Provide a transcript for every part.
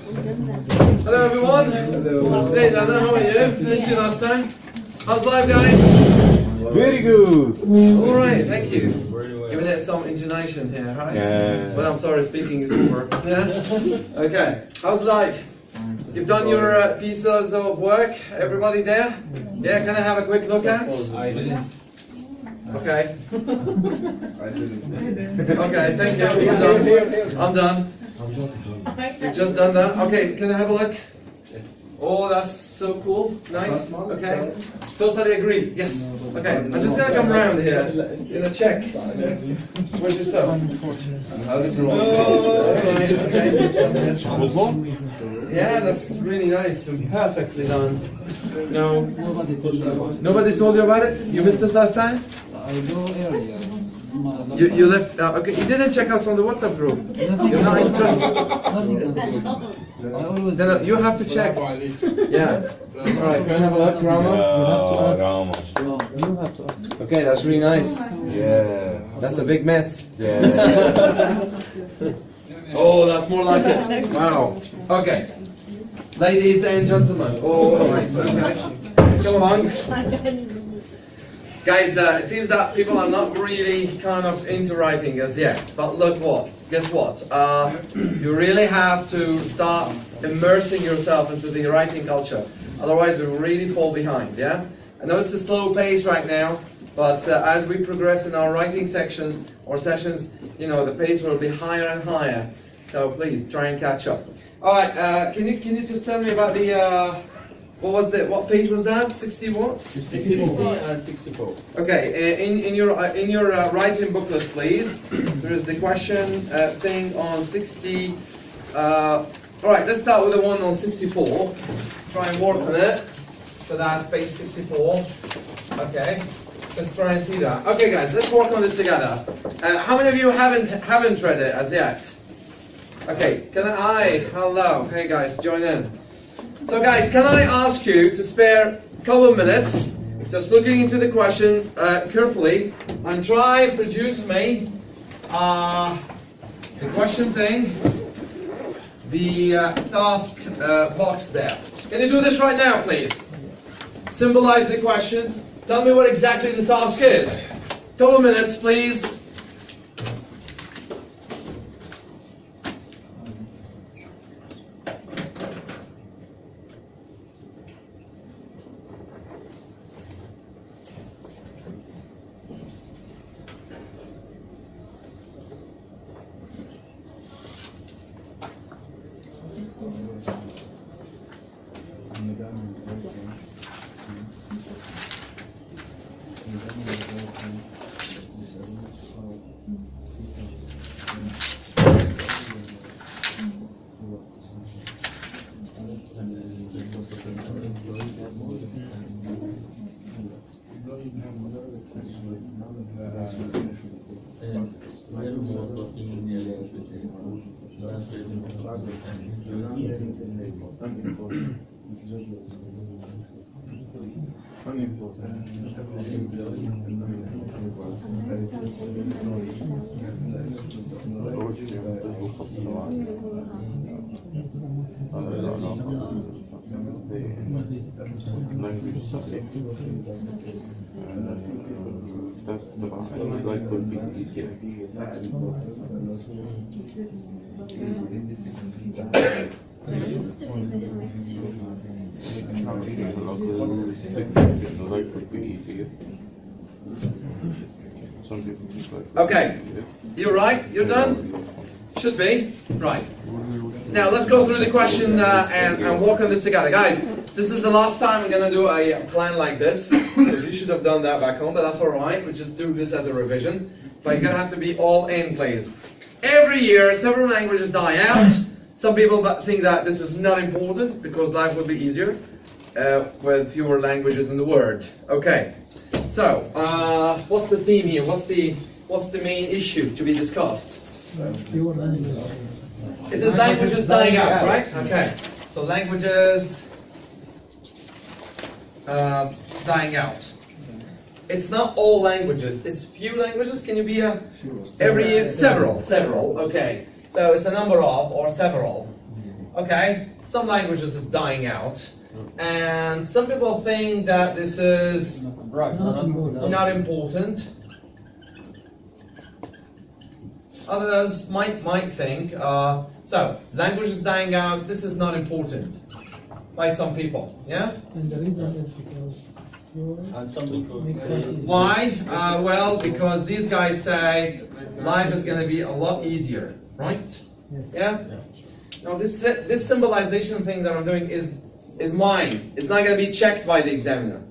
Hello everyone. Hello. Hey Dana, how are you? Finished you last time? How's life, guys? Very good. All right, thank you. Giving it some intonation here, right? Yeah. Well, I'm sorry, speaking is over. Yeah. Okay. How's life? You've done your pieces of work. Everybody there? Yeah. Can I have a quick look at? I didn't. Okay. I didn't. Okay. Thank you. I'm done. I'm done. You've just done that. Okay. Can I have a look? Oh, that's so cool. Nice. Okay. Totally agree. Yes. Okay. I'm just gonna come around here in a check. Where's your stuff? How's it going? Alright, okay. Yeah, that's really nice and perfectly done. No. Nobody told you about it? You missed us last time? I go earlier. You left. Okay. You didn't check us on the WhatsApp group. You're not interested. I always. No, you have to check. Yeah. Alright, can I have a look, Rama? No, you have to. Okay, that's really nice. Yeah. That's a big mess. Yeah. Oh, that's more like it. Wow. Okay. Ladies and gentlemen. Oh, alright. Okay. Come along. Guys, it seems that people are not really kind of into writing as yet. But look what. Guess what? You really have to start immersing yourself into the writing culture. Otherwise, you really fall behind, yeah? I know it's a slow pace right now, but as we progress in our writing sections or sessions, you know, the pace will be higher and higher. So please, try and catch up. Alright, can you just tell me about the... what page was that? 60 what? 64 and 64. Okay, in your writing booklet, please. There is the question thing on 60. All right, let's start with the one on 64. Try and work on it. So that's page 64. Okay, let's try and see that. Okay, guys, let's work on this together. How many of you haven't read it as yet? Okay, hello. Hey guys, join in. So guys, can I ask you to spare a couple of minutes, just looking into the question carefully, and try and produce me the question thing, the task box there. Can you do this right now, please? Symbolize the question. Tell me what exactly the task is. Couple of minutes, please. Okay, you're right, you're done? Should be, right. Now let's go through the question and work on this together. Guys, this is the last time I'm going to do a plan like this, because you should have done that back home, but that's alright, we just do this as a revision. But you're going to have to be all in, please. Every year, several languages die out. Some people think that this is not important, because life will be easier with fewer languages in the world. Okay, so what's the theme here? What's the main issue to be discussed? It is languages dying out, right? Okay, so languages dying out. It's not all languages, it's few languages. Can you be every year? Several, okay. So it's a number of, or several. Okay, some languages are dying out, and some people think that this is not important. Others might think, so language is dying out, this is not important by some people, yeah? And the reason is because And some people. Why? Well, because these guys say life is going to be a lot easier, right? Yes. Yeah? Now this symbolization thing that I'm doing is mine. It's not going to be checked by the examiner,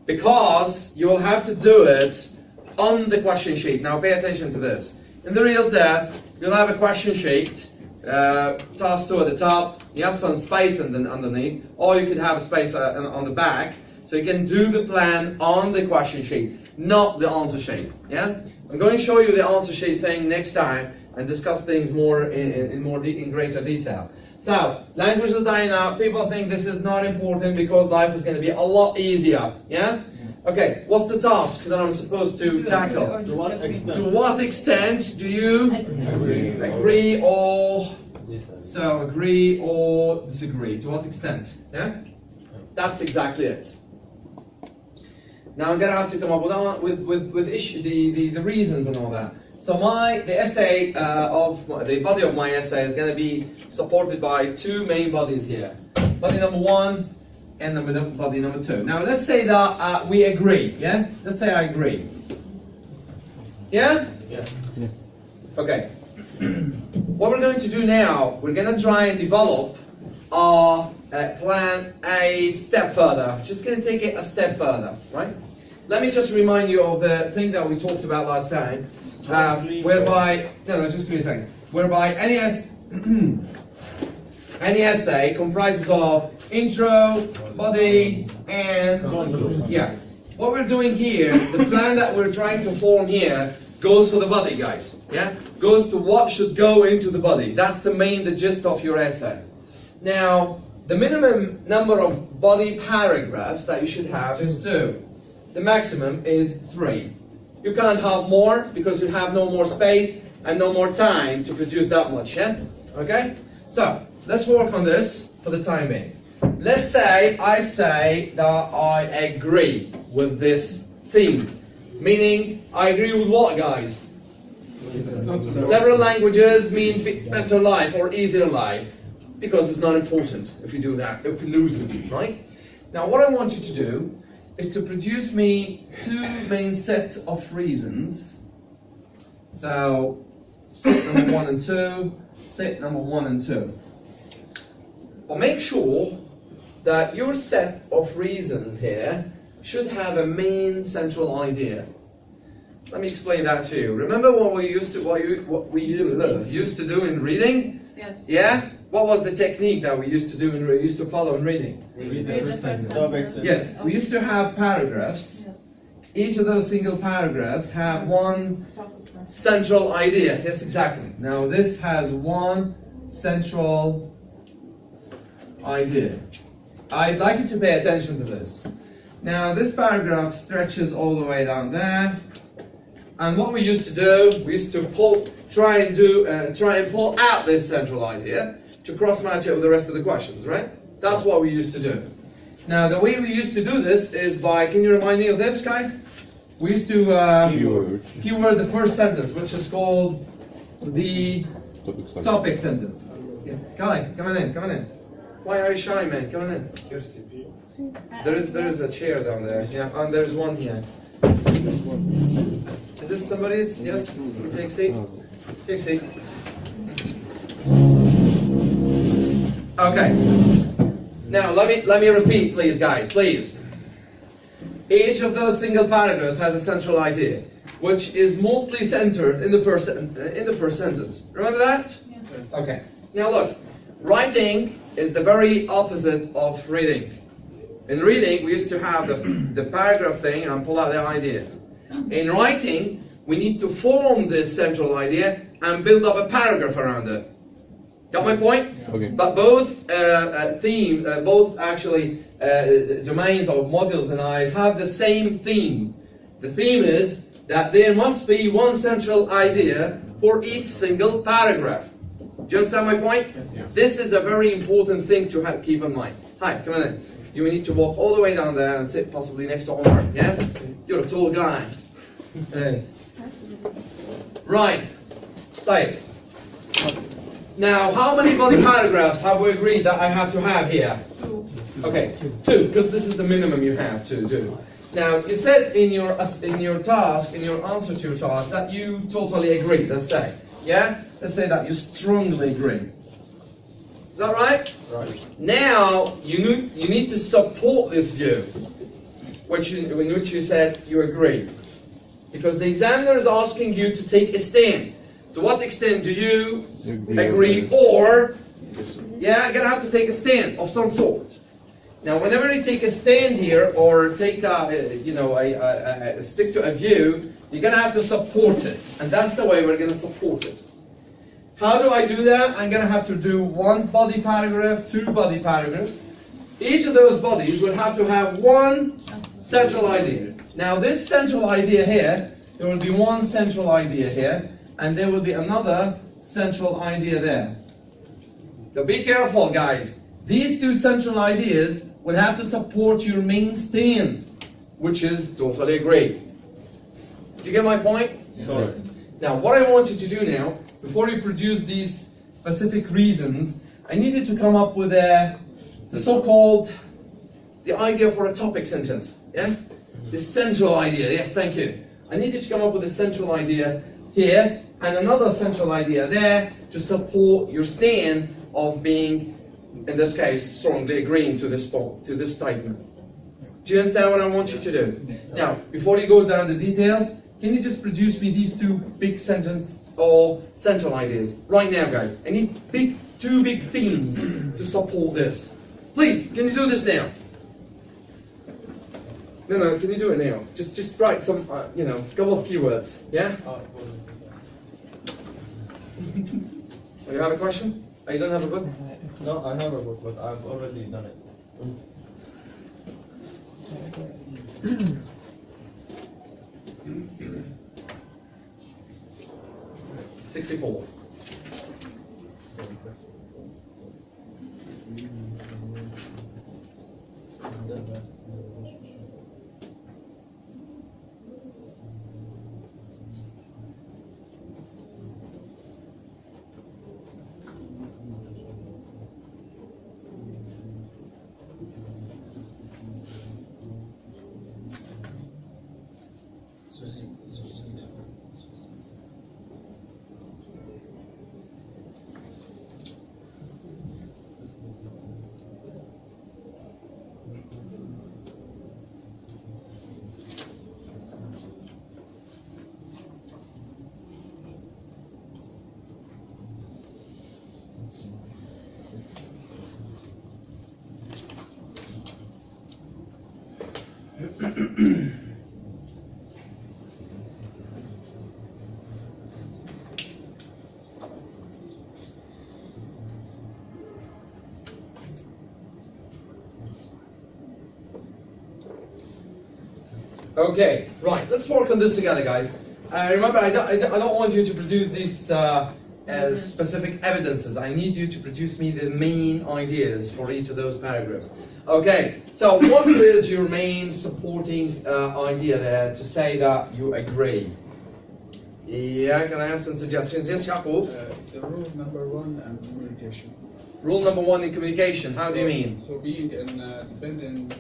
because you will have to do it on the question sheet. Now pay attention to this. In the real test, you'll have a question sheet, task 2 at the top, you have some space underneath, or you could have a space on the back, so you can do the plan on the question sheet, not the answer sheet. Yeah? I'm going to show you the answer sheet thing next time and discuss things more in greater detail. So, language is dying out. People think this is not important because life is going to be a lot easier. Yeah? Okay, what's the task that I'm supposed to tackle? To what extent? To what extent do you agree or agree or disagree? To what extent? Yeah? That's exactly it. Now I'm gonna have to come up with issue, the reasons and all that. So the essay the body of my essay is gonna be supported by two main bodies here. Body number 1 and body number 2. Now let's say that we agree, yeah? Let's say I agree. Yeah? Yeah. Okay. What we're going to do now, we're going to try and develop our plan a step further. Just going to take it a step further, right? Let me just remind you of the thing that we talked about last time, whereby, just give me a second, whereby any essay comprises of intro, body, and yeah. What we're doing here, the plan that we're trying to form here, goes for the body, guys. Yeah, goes to what should go into the body. That's the gist of your essay. Now, the minimum number of body paragraphs that you should have is 2. The maximum is 3. You can't have more because you have no more space and no more time to produce that much. Yeah. Okay. So let's work on this for the time being. Let's say I say that I agree with this theme. Meaning, I agree with what, guys? Several languages mean better life or easier life, because it's not important if you do that, if you lose them, right? Now, what I want you to do is to produce me 2 main sets of reasons. So, set number 1 and 2, set number 1 and 2. But make sure that your set of reasons here should have a main central idea. Let me explain that to you. Remember what we used to do in reading? Yes. Yeah? What was the technique that we used to follow in reading? Yes, we used to have paragraphs. Each of those single paragraphs have one central idea. Yes, exactly. Now this has one central idea. I'd like you to pay attention to this. Now this paragraph stretches all the way down there, and what we used to do, we used to try and pull out this central idea to cross-match it with the rest of the questions, right? That's what we used to do. Now the way we used to do this is by, can you remind me of this, guys? We used to keyword the first sentence, which is called the topic sentence. Yeah. Guy, come on in. Why are you shy, man? Come on in. There is a chair down there. Yeah, and there's one here. Is this somebody's? Yes. Take a seat. Take a seat. Okay. Now let me repeat, please, guys. Please. Each of those single paragraphs has a central idea, which is mostly centered in the first sentence. Remember that? Yeah. Okay. Now look, writing is the very opposite of reading. In reading, we used to have the paragraph thing and pull out the idea. In writing, we need to form this central idea and build up a paragraph around it. Got my point? Okay. But both domains or modules in IELTS have the same theme. The theme is that there must be one central idea for each single paragraph. Do you understand my point? This is a very important thing to keep in mind. Hi, come on in. You will need to walk all the way down there and sit possibly next to Omar, yeah? You're a tall guy. Hey. Right. Right. Now, how many body paragraphs have we agreed that I have to have here? 2. Okay, 2, because this is the minimum you have to do. Now, you said in your task, in your answer to your task, that you totally agree, let's say. Yeah? Let's say that you strongly agree. Is that right? Right. Now, you need to support this view, in which you said you agree. Because the examiner is asking you to take a stand. To what extent do you agree? Or, yeah, you're going to have to take a stand of some sort. Now, whenever you take a stand here, or take stick to a view, you're going to have to support it. And that's the way we're going to support it. How do I do that? I'm going to have to do 1 body paragraph, 2 body paragraphs. Each of those bodies will have to have 1 central idea. Now, this central idea here, there will be 1 central idea here, and there will be another central idea there. So be careful, guys. These 2 central ideas will have to support your main stand, which is totally agree. Do you get my point? Yeah. Now, what I want you to do now, before you produce these specific reasons, I need you to come up with a so-called, the idea for a topic sentence. Yeah? The central idea. Yes, thank you. I need you to come up with a central idea here, and another central idea there to support your stand of being, in this case, strongly agreeing to this statement. Do you understand what I want you to do? Now, before you go down the details, can you just produce me these 2 big sentences or central ideas right now, guys? I need 2 big themes to support this. Please, can you do this now? No, can you do it now? Just write some, couple of keywords, yeah? Oh, you have a question? Oh, you don't have a book? No, I have a book, but I've already done it. 64. Okay, right, let's work on this together, guys. Remember, I don't want you to produce these specific evidences. I need you to produce me the main ideas for each of those paragraphs. Okay, so what is your main supporting idea there to say that you agree? Yeah, can I have some suggestions? Yes, Yaqub? It's rule number 1 and communication. Rule number 1 in communication, how do you mean? So being dependent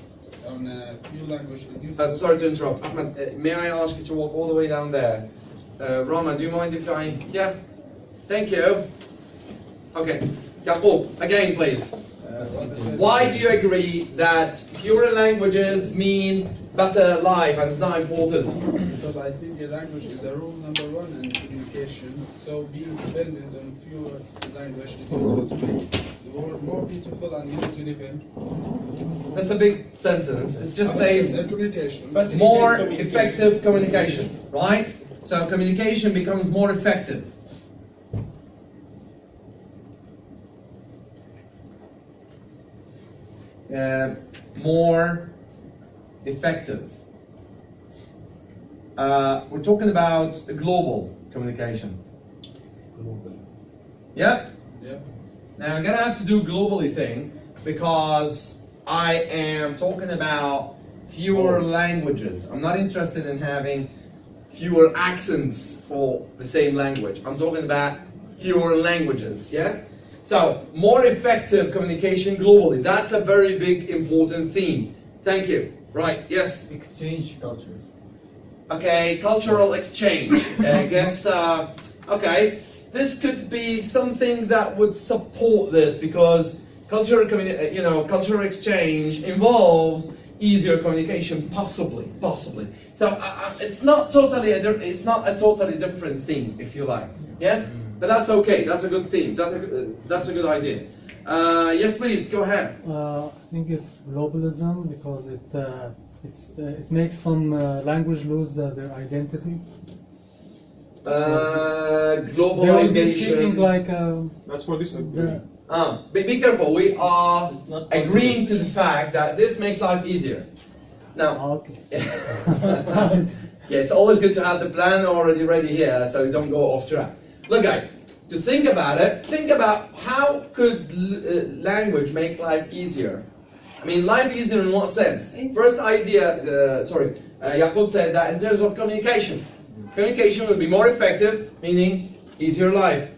on a few languages is useful. Sorry to interrupt. Ahmed, may I ask you to walk all the way down there? Rama, do you mind if I... Yeah? Thank you. Okay. Yaqub, again, please. Why do you agree that fewer languages mean better life and it's not important? Because I think the language is the rule number 1 in communication. So being dependent on fewer languages is useful to make the world more beautiful and easy to live in. That's a big sentence. It just says communication. more effective communication, right? So communication becomes more effective. More effective. We're talking about global communication. Global. Yeah? Now I'm gonna have to do globally thing because I am talking about fewer languages. I'm not interested in having fewer accents for the same language. I'm talking about fewer languages, yeah? So, more effective communication globally. That's a very big, important theme. Thank you. Right, yes? Exchange cultures. Okay, cultural exchange okay, this could be something that would support this because cultural exchange involves easier communication, possibly. So it's not a totally different theme, if you like. Yeah, but that's okay. That's a good theme. That's a good idea. Yes, please go ahead. I think it's globalism because it makes some language lose their identity. They will be speaking Globalization. like That's what this agree. Be careful. We are It's not possible. agreeing to the fact that this makes life easier. Now, okay. yeah, it's always good to have the plan already ready here so you don't go off track. Look, guys, to think about it, think about how could language make life easier. I mean, life easier in what sense? First idea, Yaqub said that in terms of communication. Communication will be more effective, meaning easier life.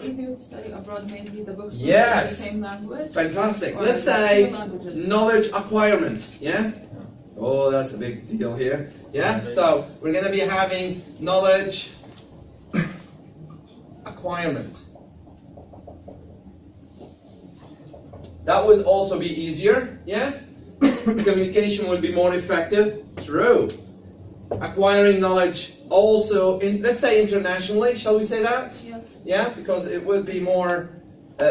Easier to study abroad, maybe the books will Yes. be the same language. Fantastic. Or Let's the say two languages. knowledge acquirement. Yeah? Oh, that's a big deal here. Yeah? So we're going to be having knowledge acquirement. That would also be easier. Yeah? Communication will be more effective. True. Acquiring knowledge also, let's say internationally, shall we say that? Yes. Yeah, because it would be more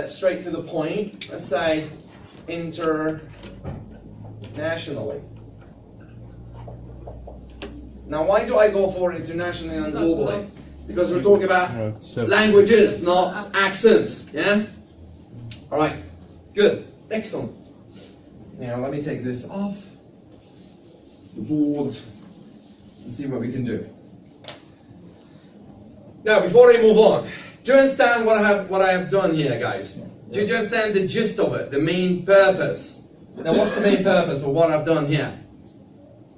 straight to the point. Let's say internationally. Now, why do I go for internationally and globally? Because we're talking about languages, not accents. Yeah? All right. Good. Excellent. Now, let me take this off the board and see what we can do. Now, before I move on, do you understand what I have done here, guys? Do you understand the gist of it, the main purpose? Now, what's the main purpose of what I've done here?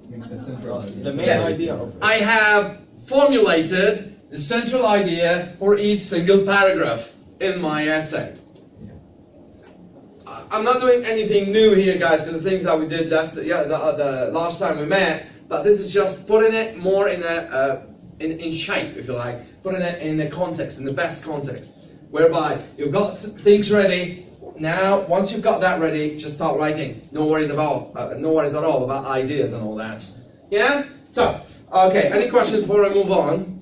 The main Yes. idea of it. I have formulated the central idea for each single paragraph in my essay. I'm not doing anything new here, guys, to the things that we did the last time we met, but this is just putting it more in in shape, if you like, putting it in the context, in the best context, whereby you've got things ready. Now, once you've got that ready, just start writing. No worries at all about ideas and all that. Yeah? So, okay, any questions before I move on?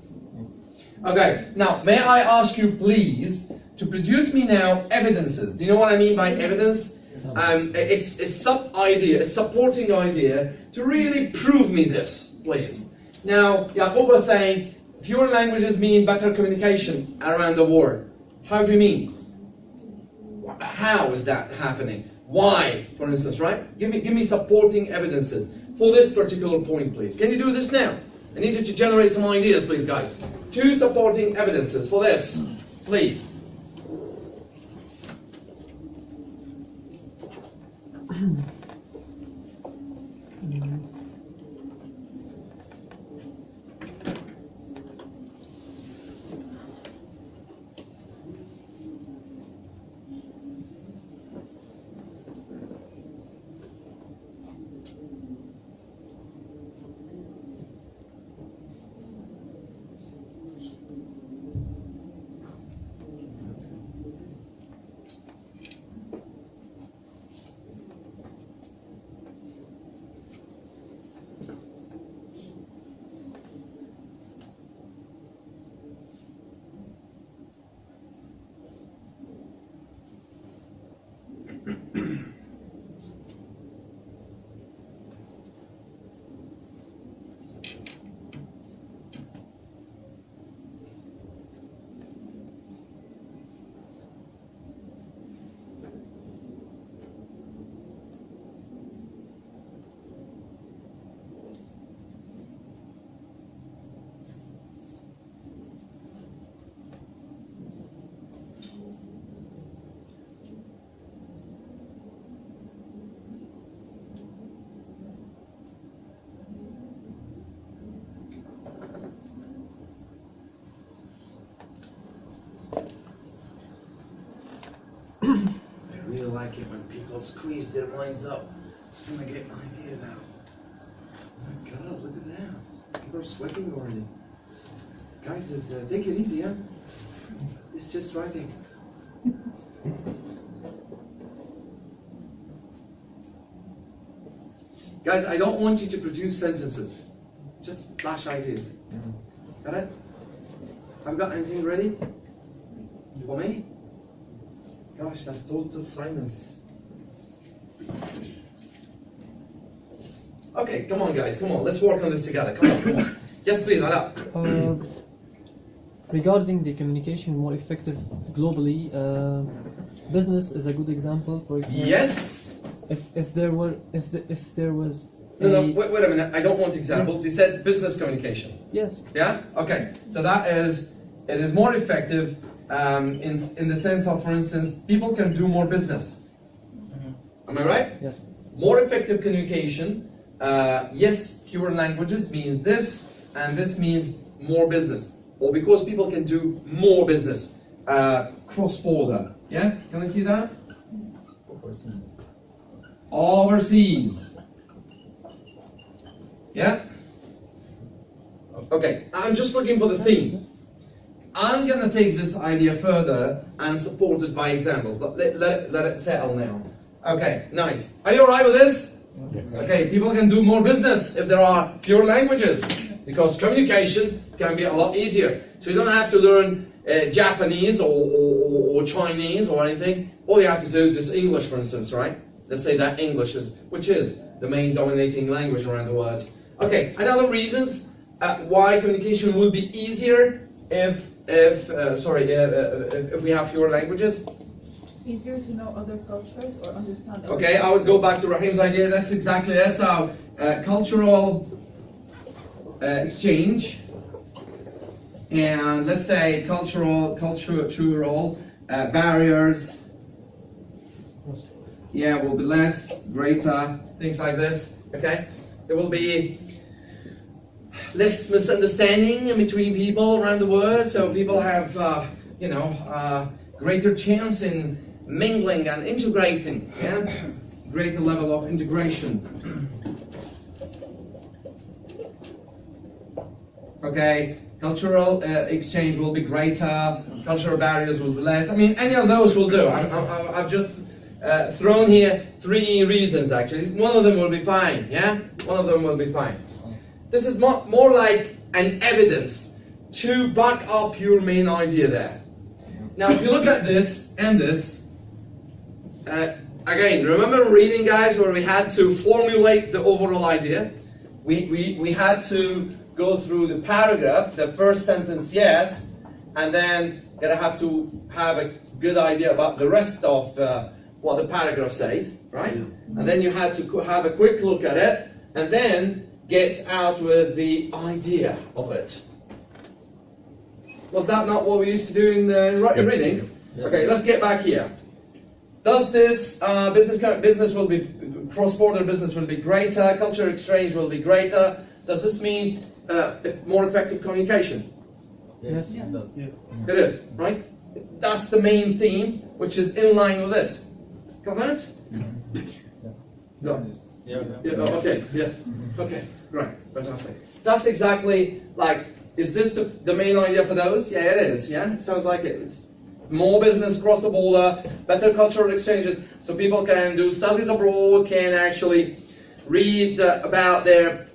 Okay, now, may I ask you, please, to produce me now evidences. Do you know what I mean by evidence? It's a sub-idea, a supporting idea to really prove me this, please. Now, Yaqub was saying, fewer languages mean better communication around the world. How do you mean? How is that happening? Why, for instance, right? Give me supporting evidences for this particular point, please. Can you do this now? I need you to generate some ideas, please, guys. 2 supporting evidences for this, please. really like it when people squeeze their minds up, just want to get ideas out. Oh my God, look at that. People are sweating already. Guys, take it easy, huh? It's just writing. Guys, I don't want you to produce sentences. Just flash ideas. Got it? Have you got anything ready? For me? Gosh, that's total silence. Okay, come on guys, come on, let's work on this together. Come on, come on. Yes, please, Ala. Regarding the communication more effective globally, business is a good example. For example, Yes. if there was No, wait a minute. I don't want examples. You said business communication. yes, Yeah. Okay. So it is more effective in the sense of, for instance, people can do more business. Am I right? yes, More effective communication. Yes, fewer languages means this, and this means more business. Or because people can do more business, cross-border. Yeah? Can I see that? Overseas. Yeah? Okay, I'm just looking for the theme. I'm going to take this idea further and support it by examples, but let it settle now. Okay, nice. Are you alright with this? Yes. Okay, people can do more business if there are fewer languages, because communication can be a lot easier. So you don't have to learn Japanese or Chinese or anything. All you have to do is just English, for instance, right? Let's say that English which is the main dominating language around the world. Okay, another reasons why communication will be easier if we have fewer languages. Easier to know other cultures or understand other Okay, I would go back to Rahim's idea. That's exactly it. So, cultural exchange, and let's say cultural barriers. Yeah, will be less, greater, things like this. Okay, there will be less misunderstanding between people around the world. So people have, greater chance in mingling and integrating, yeah? Greater level of integration. Okay, cultural exchange will be greater, cultural barriers will be less. I mean, any of those will do. I've just thrown here 3 reasons actually. One of them will be fine, yeah? One of them will be fine. This is more like an evidence to back up your main idea there. Now, if you look at this and this, again, remember reading, guys, where we had to formulate the overall idea? We had to go through the paragraph, the first sentence, yes, and then gonna have to have a good idea about the rest of what the paragraph says, right? And then you had to have a quick look at it, and then get out with the idea of it. Was that not what we used to do in reading? Yep. Okay, let's get back here. Does this business will be cross-border business will be greater? Culture exchange will be greater? Does this mean more effective communication? yes, Yeah. It does. It is, right? That's the main theme, which is in line with this. Got that? No. Yeah. Yeah, oh, okay, yes. Okay, great, fantastic. That's exactly like, is this the main idea for those? Yeah, it is, yeah? It sounds like it. It's more business across the border, better cultural exchanges, so people can do studies abroad, can actually read about their,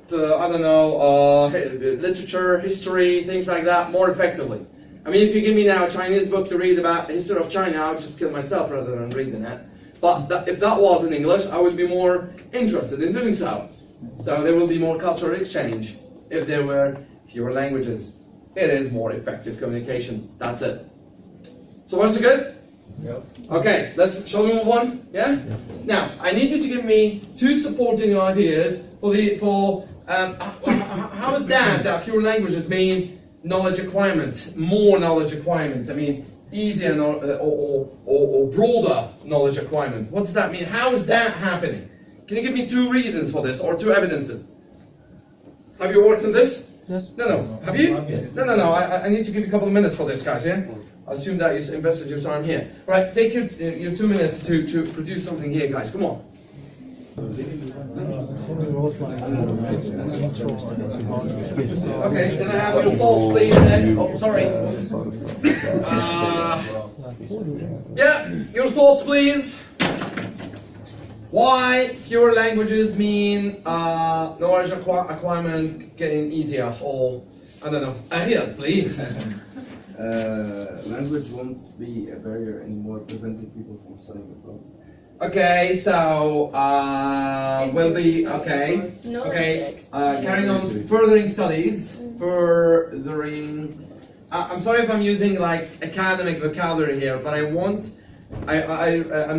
literature, history, things like that more effectively. I mean, if you give me now a Chinese book to read about the history of China, I would just kill myself rather than reading that. But if that was in English, I would be more interested in doing so. So there will be more cultural exchange if there were fewer languages. It is more effective communication. That's it. So what's it good? Yep. Okay, shall we move on? Yeah? Now, I need you to give me 2 supporting ideas for how is that fewer languages mean knowledge acquirement, more knowledge acquirement? I mean, easier or broader knowledge acquirement. What does that mean? How is that happening? Can you give me 2 reasons for this or 2 evidences? Have you worked on this? yes. No. Have you? Yes. No. I need to give you a couple of minutes for this, guys, yeah? I assume that you invested your time here. Right, take your 2 minutes to produce something here, guys. Come on. Okay, can I have your thoughts, please? Then? Oh, sorry. Yeah, your thoughts, please. Why fewer languages mean knowledge acquirement getting easier? Or I don't know. Here, please. Language won't be a barrier anymore, preventing people from studying abroad. Okay, so will be okay. Okay, carrying on furthering studies. Furthering. I'm sorry if I'm using like academic vocabulary here, but I'm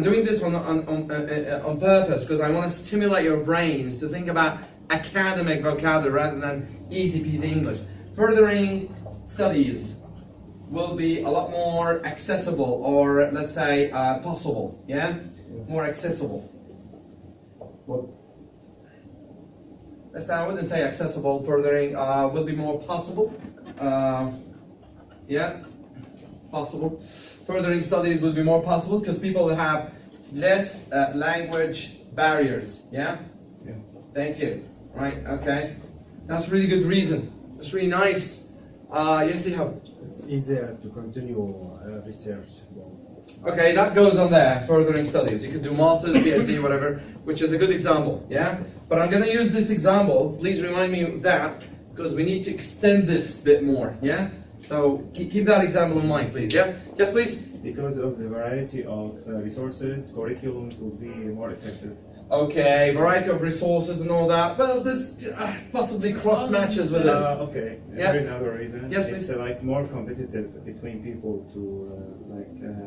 doing this on purpose because I want to stimulate your brains to think about academic vocabulary rather than easy peasy English. Furthering studies will be a lot more accessible, or let's say possible. Yeah, more accessible. Well, let's say I wouldn't say accessible. Furthering will be more possible. Yeah, possible. Furthering studies will be more possible because people will have less language barriers. Yeah? Yeah. Thank you. Right, okay. That's really good reason. That's really nice. Yes, you have. It's easier to continue research. Okay, that goes on there, furthering studies. You can do masters, PhD, whatever, which is a good example, yeah? But I'm going to use this example. Please remind me of that, because we need to extend this a bit more, yeah? So keep that example in mind, please, yeah? Yes, please? Because of the variety of resources, curriculums will be more effective. Okay, variety of resources and all that. Well, this possibly cross matches with this. Okay, Yeah. there's another reason. Yes, it's please. like more competitive between people to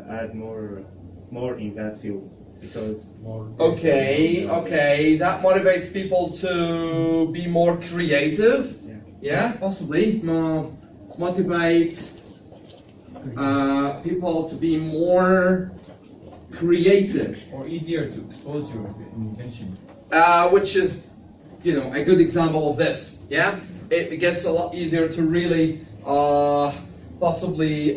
add more in that field because More Okay, that motivates people to be more creative. Yeah. Possibly. Motivate people to be more creative. or easier to expose your intention. Which is, a good example of this. Yeah, it gets a lot easier to really possibly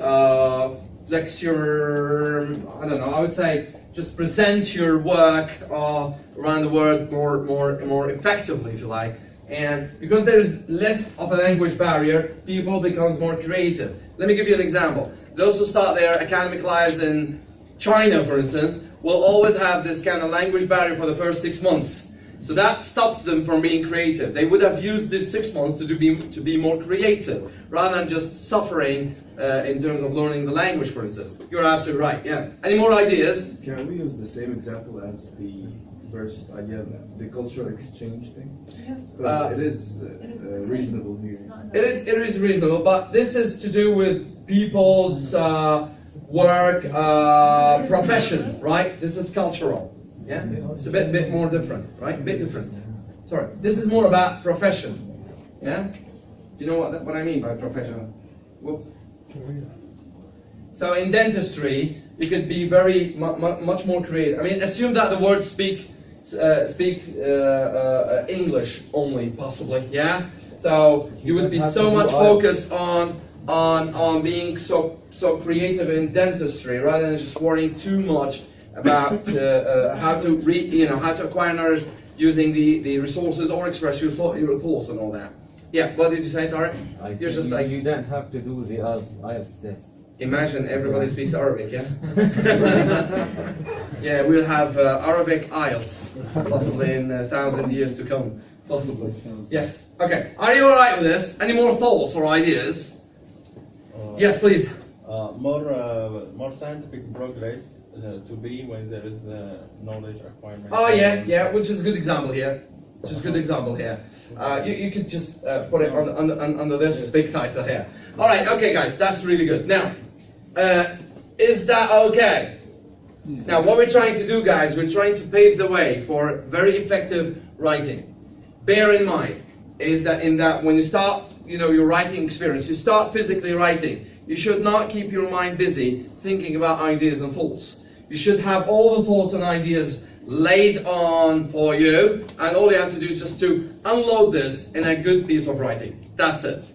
flex your. I don't know. I would say just present your work around the world more effectively, if you like. And because there's less of a language barrier, people becomes more creative. Let me give you an example. Those who start their academic lives in China, for instance, will always have this kind of language barrier for the first 6 months. So that stops them from being creative. They would have used this 6 months to be more creative, rather than just suffering in terms of learning the language, for instance. You're absolutely right, yeah. Any more ideas? Can we use the same example as the first idea, the cultural exchange thing? Because it is reasonable here. It is reasonable, but this is to do with people's work profession, right? This is cultural. Yeah, it's a bit more different, right? A bit different. Sorry, this is more about profession. Yeah, do you know what I mean by profession? Well, so in dentistry, you could be very much more creative. I mean, assume that the words speak English only, possibly. Yeah, so you would be so much focused on being so creative in dentistry rather than just worrying too much about how to read, how to acquire knowledge using the resources or express your thoughts and all that. Yeah, what did you say, Tariq? You're just like you don't have to do the IELTS test. Imagine everybody speaks Arabic, yeah? Yeah, we'll have Arabic IELTS, possibly in 1,000 years to come, possibly. Yes. Okay. Are you all right with this? Any more thoughts or ideas? Yes, please. More scientific progress to be when there is knowledge acquirement. Oh yeah, which is a good example here. You could just put it under this big title here. All right, okay, guys, that's really good. Now, is that okay? Now, what we're trying to do, guys, we're trying to pave the way for very effective writing. Bear in mind is that when you start, your writing experience, you start physically writing. You should not keep your mind busy thinking about ideas and thoughts. You should have all the thoughts and ideas laid on for you, and all you have to do is just to unload this in a good piece of writing. That's it.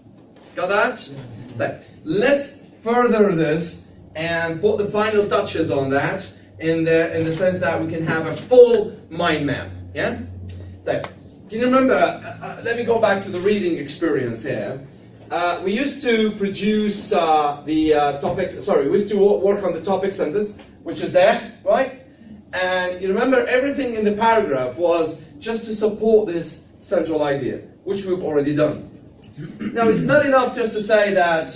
Got that? Let's further this and put the final touches on that in the sense that we can have a full mind map. Yeah? So, can you remember, let me go back to the reading experience here. We used to produce the topics, sorry, we used to work on the topic sentence, which is there, right? And you remember everything in the paragraph was just to support this central idea, which we've already done. Now, it's not enough just to say that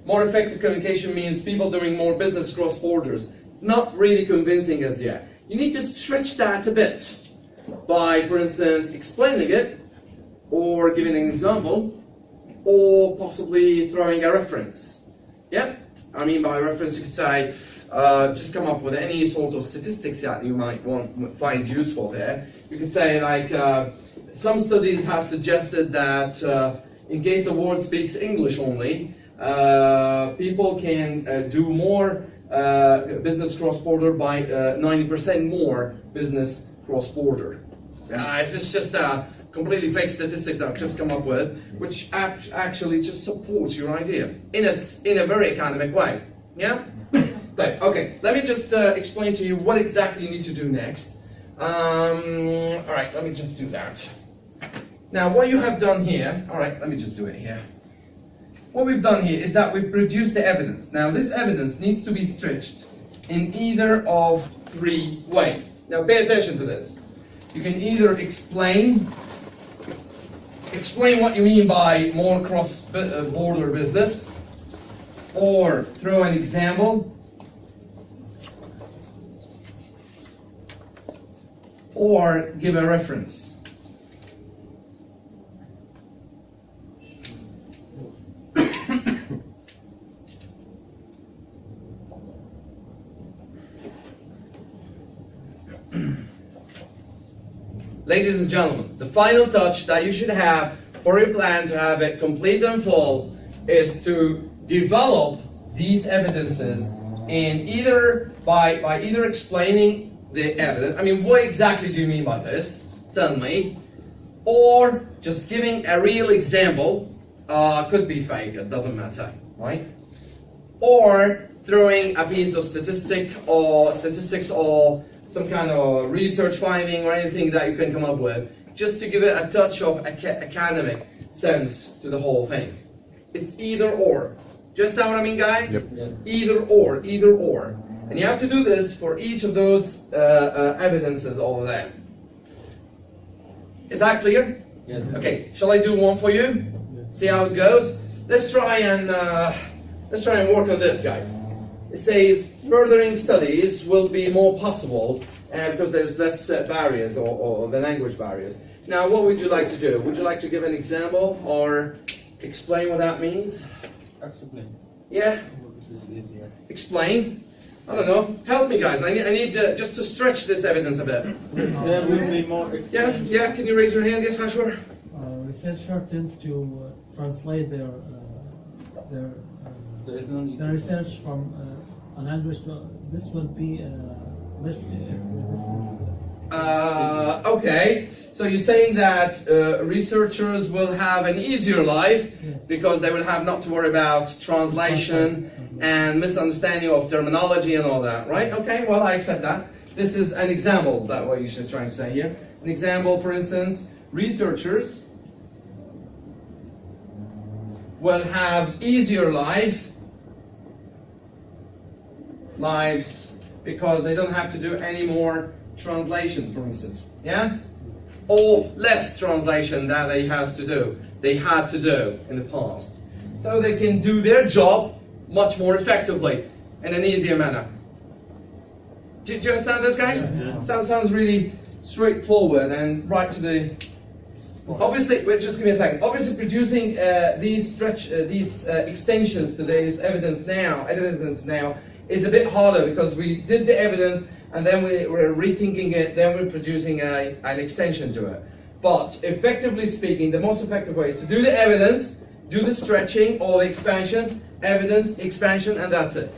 more effective communication means people doing more business cross borders. Not really convincing us yet. You need to stretch that a bit by, for instance, explaining it, or giving an example, or possibly throwing a reference. Yep. I mean, by reference, you could say, just come up with any sort of statistics that you might find useful here. You could say, like, some studies have suggested that in case the world speaks English only, people can do more business cross-border by 90% more business cross-border. This is just completely fake statistics that I've just come up with, which actually just supports your idea in a very academic way. Yeah? Okay, let me just explain to you what exactly you need to do next. Alright, let me just do that. Now, what you have done here, alright, let me just do it here. What we've done here is that we've produced the evidence. Now, this evidence needs to be stretched in either of three ways. Now, pay attention to this. You can either explain what you mean by more cross-border business, or throw an example, or give a reference. Ladies and gentlemen, the final touch that you should have for your plan to have it complete and full is to develop these evidences in either by either explaining the evidence. I mean, what exactly do you mean by this? Tell me. Or just giving a real example. Could be fake, it doesn't matter, right? Or throwing a piece of statistics or some kind of research finding or anything that you can come up with, just to give it a touch of academic sense to the whole thing. It's either or. Just know what I mean, guys? Yep. Yeah. Either or, either or. And you have to do this for each of those evidences over there. Is that clear? Yes. Okay, shall I do one for you? See how it goes? Let's try and work on this, guys. It says furthering studies will be more possible because there's less barriers or the language barriers. Now, what would you like to do? Would you like to give an example or explain what that means? Explain. Yeah? This is easier. Explain? I don't know. Help me, guys. I need just to stretch this evidence a bit. There will be more. Yeah. Can you raise your hand? Yes, Ashwar. Researcher tends to translate their There is no need. the research from a language to this will be less if this is Okay, so you're saying that researchers will have an easier life Yes. because they will have not to worry about translation and misunderstanding of terminology and all that, right? Okay, well, I accept that. This is an example, that what you're trying to say here. An example, for instance, researchers will have easier lives because they don't have to do any more translation, for instance, yeah? Or less translation that they had to do in the past. So they can do their job much more effectively in an easier manner. Do you understand this, guys? Yeah. Sounds really straightforward and right to the... Obviously, wait, just give me a second. Obviously, producing these extensions to this evidence now is a bit harder because we did the evidence and then we're rethinking it, then we're producing an extension to it. But effectively speaking, the most effective way is to do the evidence, do the stretching or the expansion, evidence, expansion, and that's it.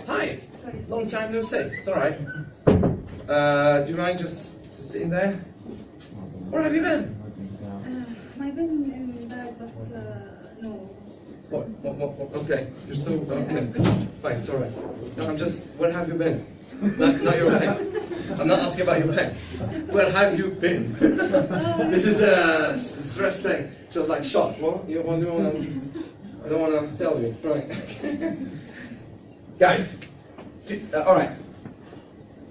Hi. Sorry. Long time no see. It's all right. Do you mind just sitting there? Where have you been? I've been in bed, but no. What? Okay, you're so okay. Fine, it's all right. No, I'm just. Where have you been? Not your pen. I'm not asking about your pen. Where have you been? This is a stress thing. She was like, "Shot." Well, you want to? I don't want to tell you. Right, guys. All right.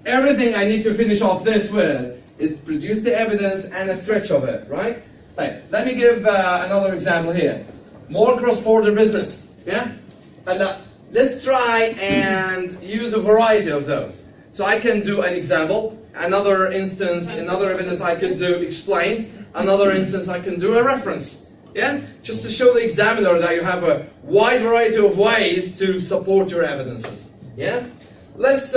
Everything I need to finish off this with is produce the evidence and a stretch of it, right? Right. Let me give another example here. More cross-border business, yeah? Let's try and use a variety of those. So I can do an example, another instance, another evidence I can do explain, another instance I can do a reference, yeah? Just to show the examiner that you have a wide variety of ways to support your evidences, yeah? Let's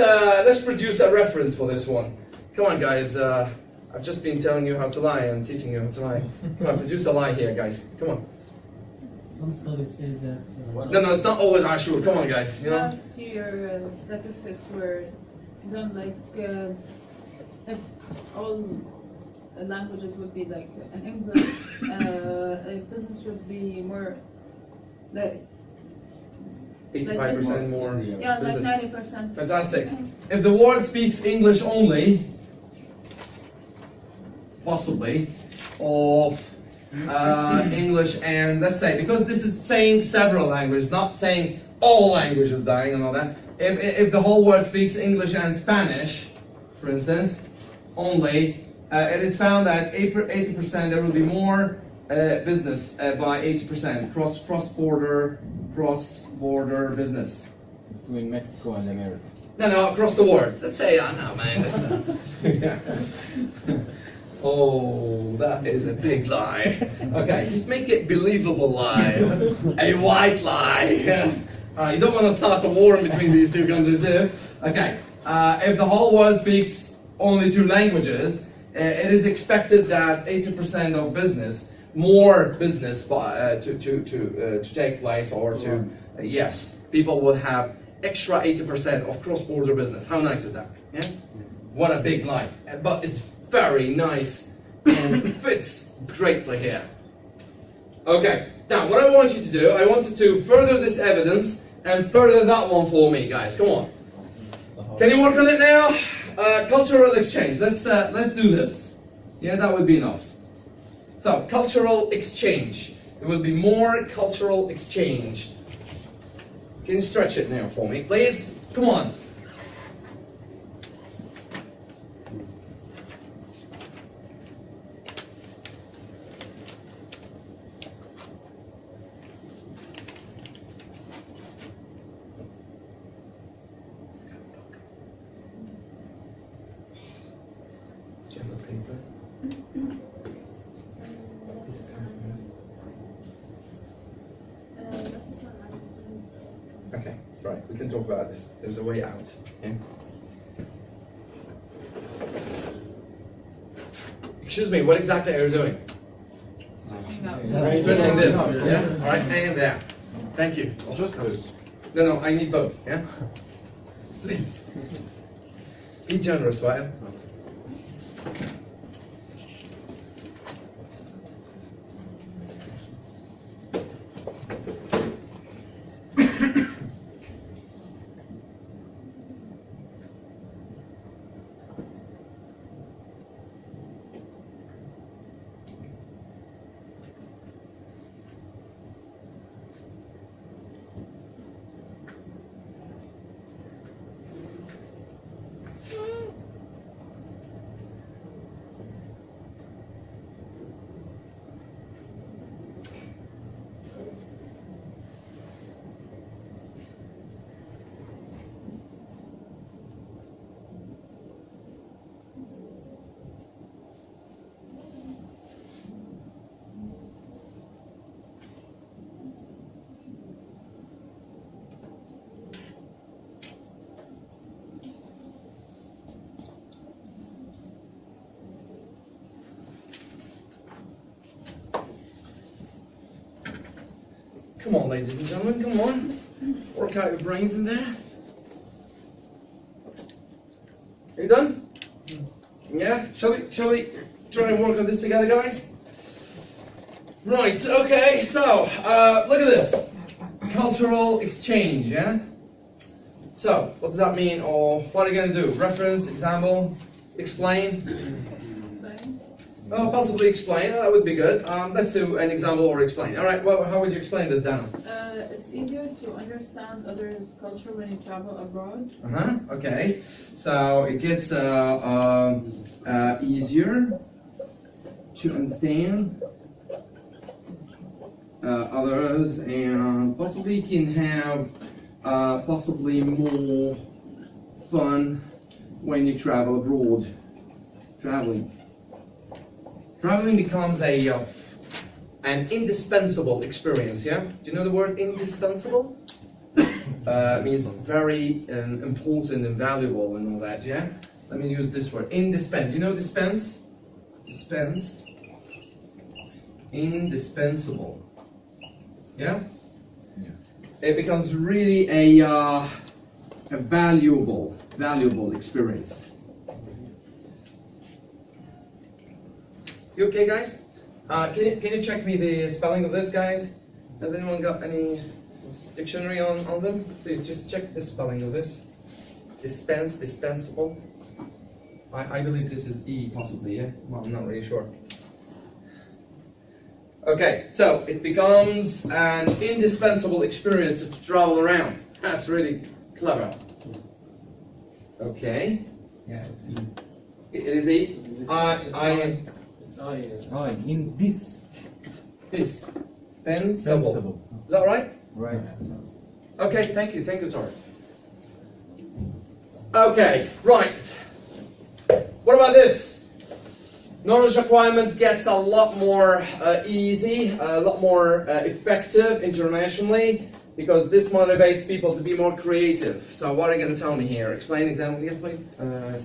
produce a reference for this one. Come on, guys. I've just been telling you how to lie and teaching you how to lie. Come on, produce a lie here, guys. Come on. Some studies say that. No, it's not always Ashur. Come on, guys. You know. Last year, statistics were done like if all languages would be like in English, a business would be more like 85% more. Yeah, business. like 90%. Fantastic. If the world speaks English only, possibly, of English and let's say, because this is saying several languages, not saying all languages dying and all that. If the whole world speaks English and Spanish, for instance, only, it is found that 80% there will be more business by 80%, cross-border business. Between Mexico and America. No, across the world. Let's say, no, man. Yeah. Oh, that is a big lie. Okay, just make it believable lie. A white lie. You don't want to start a war in between these two countries, do you? Okay, if the whole world speaks only 2 languages, it is expected that 80% of business, more business to take place, or to, yes, people will have extra 80% of cross-border business. How nice is that? Yeah? What a big lie. But it's very nice and fits greatly here. Okay, now what I want you to do, I want you to further this evidence and further that one for me, guys. Come on. Can you work on it now? Cultural exchange. Let's do this. Yeah, that would be enough. So, cultural exchange. There will be more cultural exchange. Can you stretch it now for me, please? Come on. Okay, that's right. We can talk about this. There's a way out. Okay? Excuse me, what exactly are you doing? Filling this. Yeah? Alright, and there. Thank you. Just this. No, I need both. Yeah? Please. Be generous, right? Come on, ladies and gentlemen, come on. Work out your brains in there. Are you done? Yeah? Shall we try and work on this together, guys? Right, okay, so, look at this. cultural exchange, yeah? So, what does that mean, or what are you going to do? Reference, example, explain? Explain. Oh, possibly explain, that would be good. Let's do an example or explain. Alright, well, how would you explain this, Dana? It's easier to understand others' culture when you travel abroad. Okay. So, it gets easier to understand others, and possibly can have possibly more fun when you travel abroad. Traveling becomes an indispensable experience. Yeah, do you know the word indispensable? Means very important and valuable and all that. Yeah, let me use this word, indispense. You know dispense? Dispense. Indispensable. Yeah? It becomes really a valuable experience. You okay, guys? Can you check me the spelling of this, guys? Has anyone got any dictionary on them? Please just check the spelling of this. Dispense, dispensable. I believe this is E, possibly, yeah? Well, I'm not really sure. Okay, so it becomes an indispensable experience to travel around. That's really clever. Okay. Yeah, it's E. It is E. It's I. In this. Dispensable. Is that right? Right. Okay, thank you, Tori. Okay, right. What about this? Knowledge acquirement gets a lot more easy, a lot more effective internationally, because this motivates people to be more creative. So what are you going to tell me here? Explain example, yes please?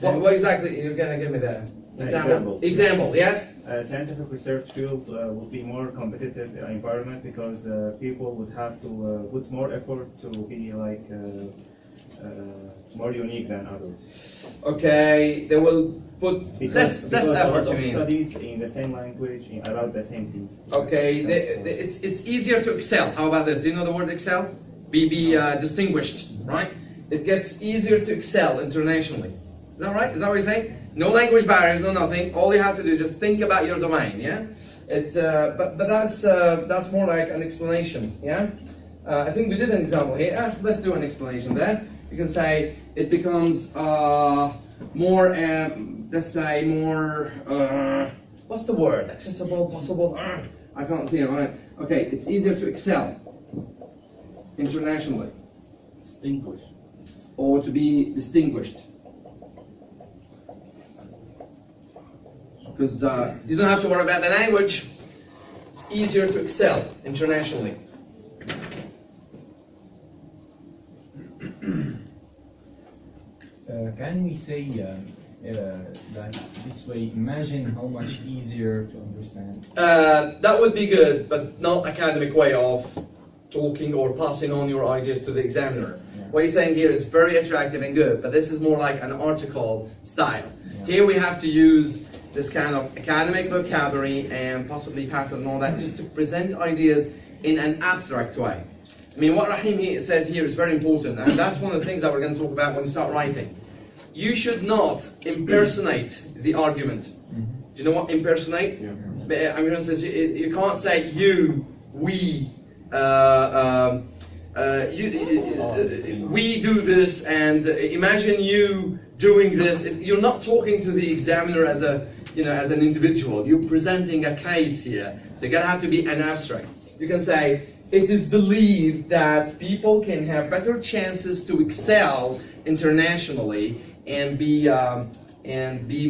What exactly you're going to give me there? Example. Example, yes? Scientific research field would be more competitive environment, because people would have to put more effort to be like more unique than others. Okay, they will put less effort, you mean? Studies in the same language, about the same thing. Okay, it's easier to excel. How about this? Do you know the word excel? Be distinguished, right? It gets easier to excel internationally. Is that right? Is that what you're saying? No language barriers, no nothing. All you have to do is just think about your domain, yeah? But that's more like an explanation, yeah? I think we did an example here. Let's do an explanation there. You can say it becomes more, let's say more, what's the word? Accessible, possible? I can't see it, right? Okay, it's easier to excel internationally. Distinguished. Or to be distinguished. Because you don't have to worry about the language. It's easier to excel internationally. Can we say like this way, imagine how much easier to understand? That would be good, but not academic way of talking or passing on your ideas to the examiner. Yeah. What you're saying here is very attractive and good, but this is more like an article style. Yeah. Here we have to use this kind of academic vocabulary and possibly pattern and all that, just to present ideas in an abstract way. I mean, what Rahim said here is very important, and that's one of the things that we're going to talk about when we start writing. You should not impersonate the argument. Do you know what impersonate? Yeah. I mean, you can't say you, we, we do this, and imagine you doing this. You're not talking to the examiner as a, as an individual. You're presenting a case here. So you're gonna have to be an abstract. You can say, it is believed that people can have better chances to excel internationally and be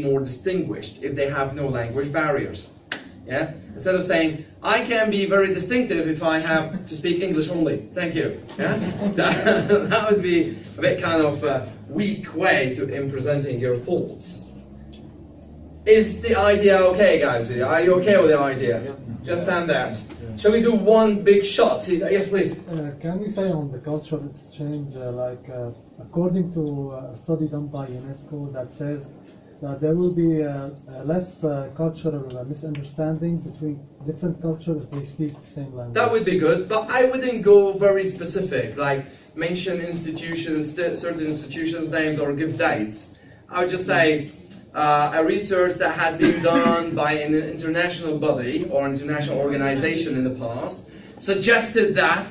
more distinguished if they have no language barriers. Yeah? Instead of saying, I can be very distinctive if I have to speak English only. Thank you. Yeah? That would be a bit kind of a weak way in presenting your thoughts. Is the idea okay, guys? Are you okay with the idea? Yeah. Just understand that. Yeah. Shall we do one big shot? Yes, please. Can we say on the cultural exchange, according to a study done by UNESCO that says there will be less cultural misunderstanding between different cultures if they speak the same language. That would be good, but I wouldn't go very specific, like mention institutions, certain institutions' names or give dates. I would just say a research that had been done by an international body or international organization in the past suggested that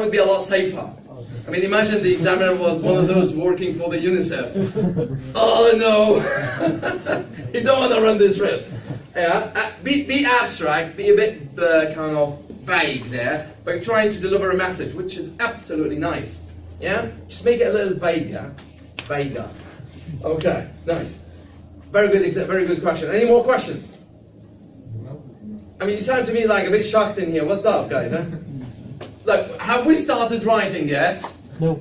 would be a lot safer. I mean, imagine the examiner was one of those working for the UNICEF. Oh no, you don't want to run this risk. Yeah, be abstract, be a bit kind of vague there, but trying to deliver a message, which is absolutely nice. Yeah, just make it a little vaguer. Okay, nice. Very good question. Any more questions? I mean, you sound to me like a bit shocked in here. What's up, guys? Huh? Look, have we started writing yet? No.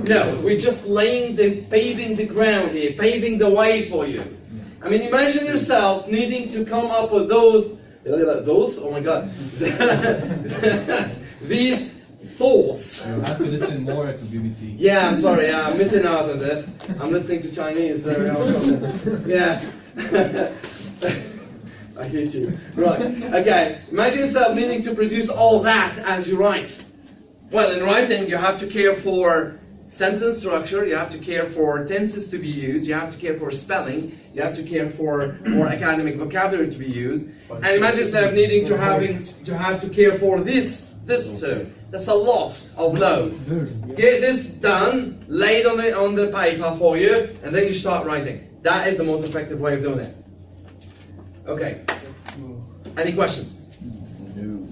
No, we're just paving the ground here, paving the way for you. I mean, imagine yourself needing to come up with those, oh my God, these thoughts. You have to listen more to BBC. Yeah, I'm sorry, I'm missing out on this. I'm listening to Chinese. Yes. I hate you. Right, okay. Imagine yourself needing to produce all that as you write. Well, in writing, you have to care for sentence structure, you have to care for tenses to be used, you have to care for spelling, you have to care for more academic vocabulary to be used. And imagine yourself needing to have to care for this too. That's a lot of load. Get this done, laid on the paper for you, and then you start writing. That is the most effective way of doing it. Okay. Any questions?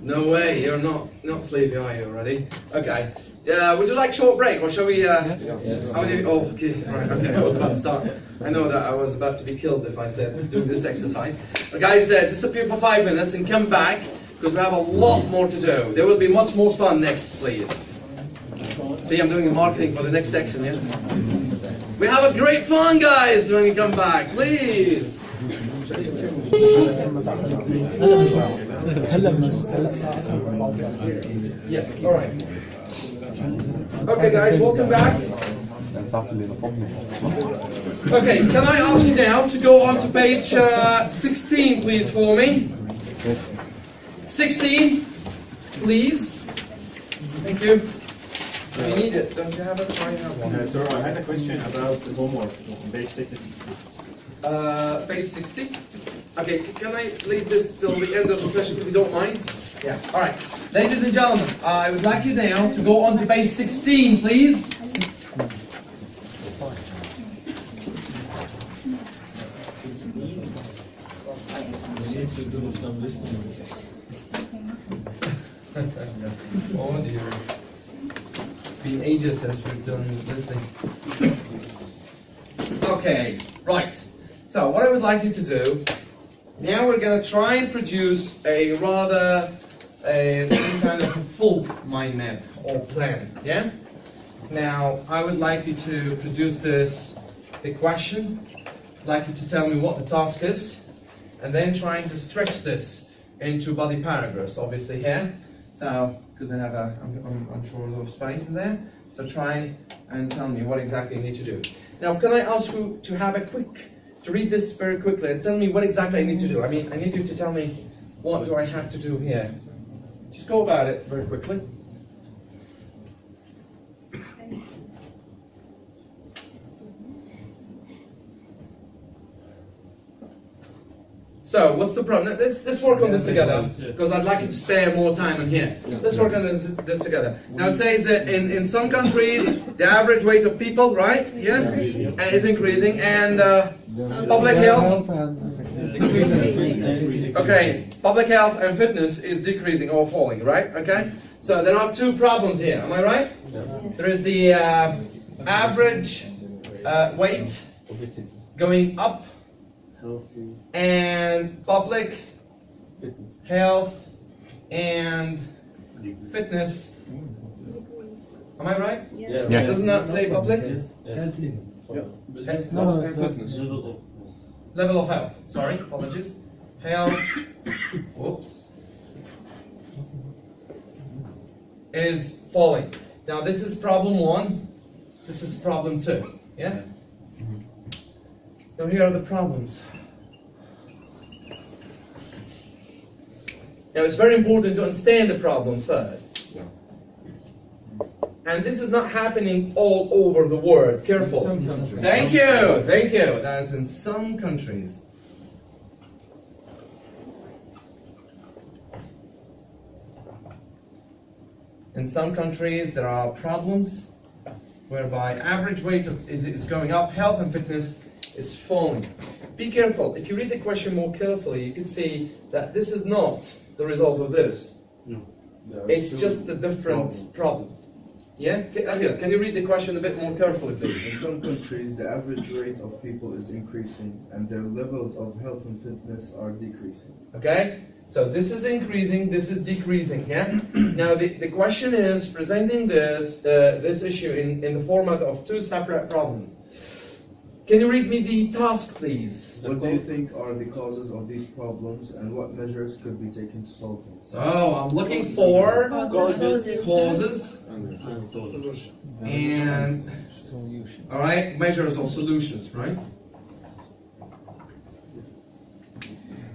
No way, you're not sleepy, are you already? Okay. Would you like a short break, or shall we? Yes. How many? Oh, okay. Right. Okay. I was about to start. I know that I was about to be killed if I said do this exercise. But guys, disappear for 5 minutes and come back because we have a lot more to do. There will be much more fun next, please. See, I'm doing the marketing for the next section. Yeah. We have a great fun, guys, when you come back, please. Yes, all right. Okay, guys, welcome back. Okay, can I ask you now to go on to page 16, please, for me? 16, please. Thank you. You need it. Don't you have it? I have one. Sir, I had a question about the homework on page 60. Page 60. Okay, can I leave this till the end of the session if you don't mind? Yeah. All right. Ladies and gentlemen, I would like you now to go on to page 16, please. Oh dear. It's been ages since we've done listening. Okay, right. So what I would like you to do, now we're going to try and produce a rather kind of full mind map or plan, yeah? Now, I would like you to produce the question, I'd like you to tell me what the task is, and then trying to stretch this into body paragraphs, obviously here. So, because I have I'm sure a lot of space in there. So try and tell me what exactly you need to do. Now, can I ask you to read this very quickly and tell me what exactly I need to do? I mean, I need you to tell me what do I have to do here. Just go about it very quickly. So, what's the problem? Let's work on this together, because I'd like you to spare more time on here. Let's work on this together. Now, it says that in some countries, the average weight of people, right? Yeah? Is increasing, and public health? Okay, public health and fitness is decreasing or falling, right? Okay? So, there are two problems here, am I right? There is the average weight going up, and public health and fitness. Am I right? Yeah. Doesn't that say public? Yes. Level of health. Sorry, apologies. Health. Whoops. Is falling. Now this is problem 1. This is problem 2. Yeah. Now here are the problems. Now it's very important to understand the problems first. And this is not happening all over the world. Careful. Thank you. Thank you. That is in some countries. In some countries there are problems whereby average weight is going up, health and fitness is falling. Be careful. If you read the question more carefully, you can see that this is not the result of this. No. It's just a different problem. Yeah? Can you read the question a bit more carefully, please? In some countries, the average rate of people is increasing and their levels of health and fitness are decreasing. Okay? So this is increasing, this is decreasing, yeah? Now the question is presenting this issue in the format of two separate problems. Can you read me the task, please? What do you think are the causes of these problems and what measures could be taken to solve them? So I'm looking for causes Solution. and Solution. all right, measures or solutions, right?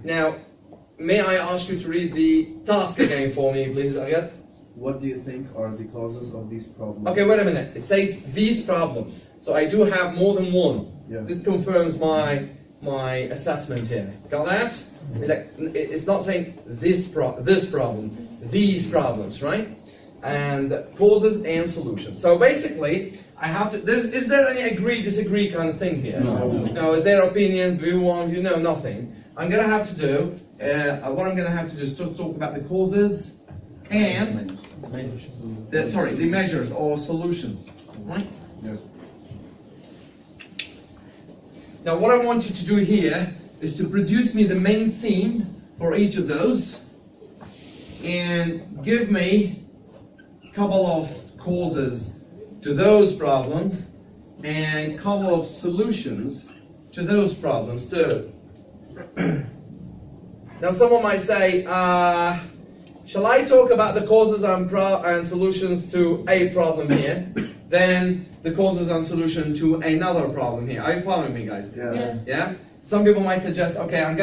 Now, may I ask you to read the task again for me, please, Ayat? What do you think are the causes of these problems? Okay, wait a minute. It says these problems, so I do have more than one. Yeah. This confirms my assessment here. Got that? It's not saying this problem, these problems, right? And causes and solutions. So basically, I have to. Is there any agree disagree kind of thing here? No. Is there opinion, view on, view? No, nothing. I'm gonna have to do. What I'm gonna have to do is to talk about the causes and the measures or solutions, right? Yeah. Now what I want you to do here is to produce me the main theme for each of those and give me a couple of causes to those problems and a couple of solutions to those problems too. Now someone might say, shall I talk about the causes and solutions to a problem here, then the causes and solution to another problem here? Are you following me, guys? Yeah. Yes. Yeah? Some people might suggest, okay, I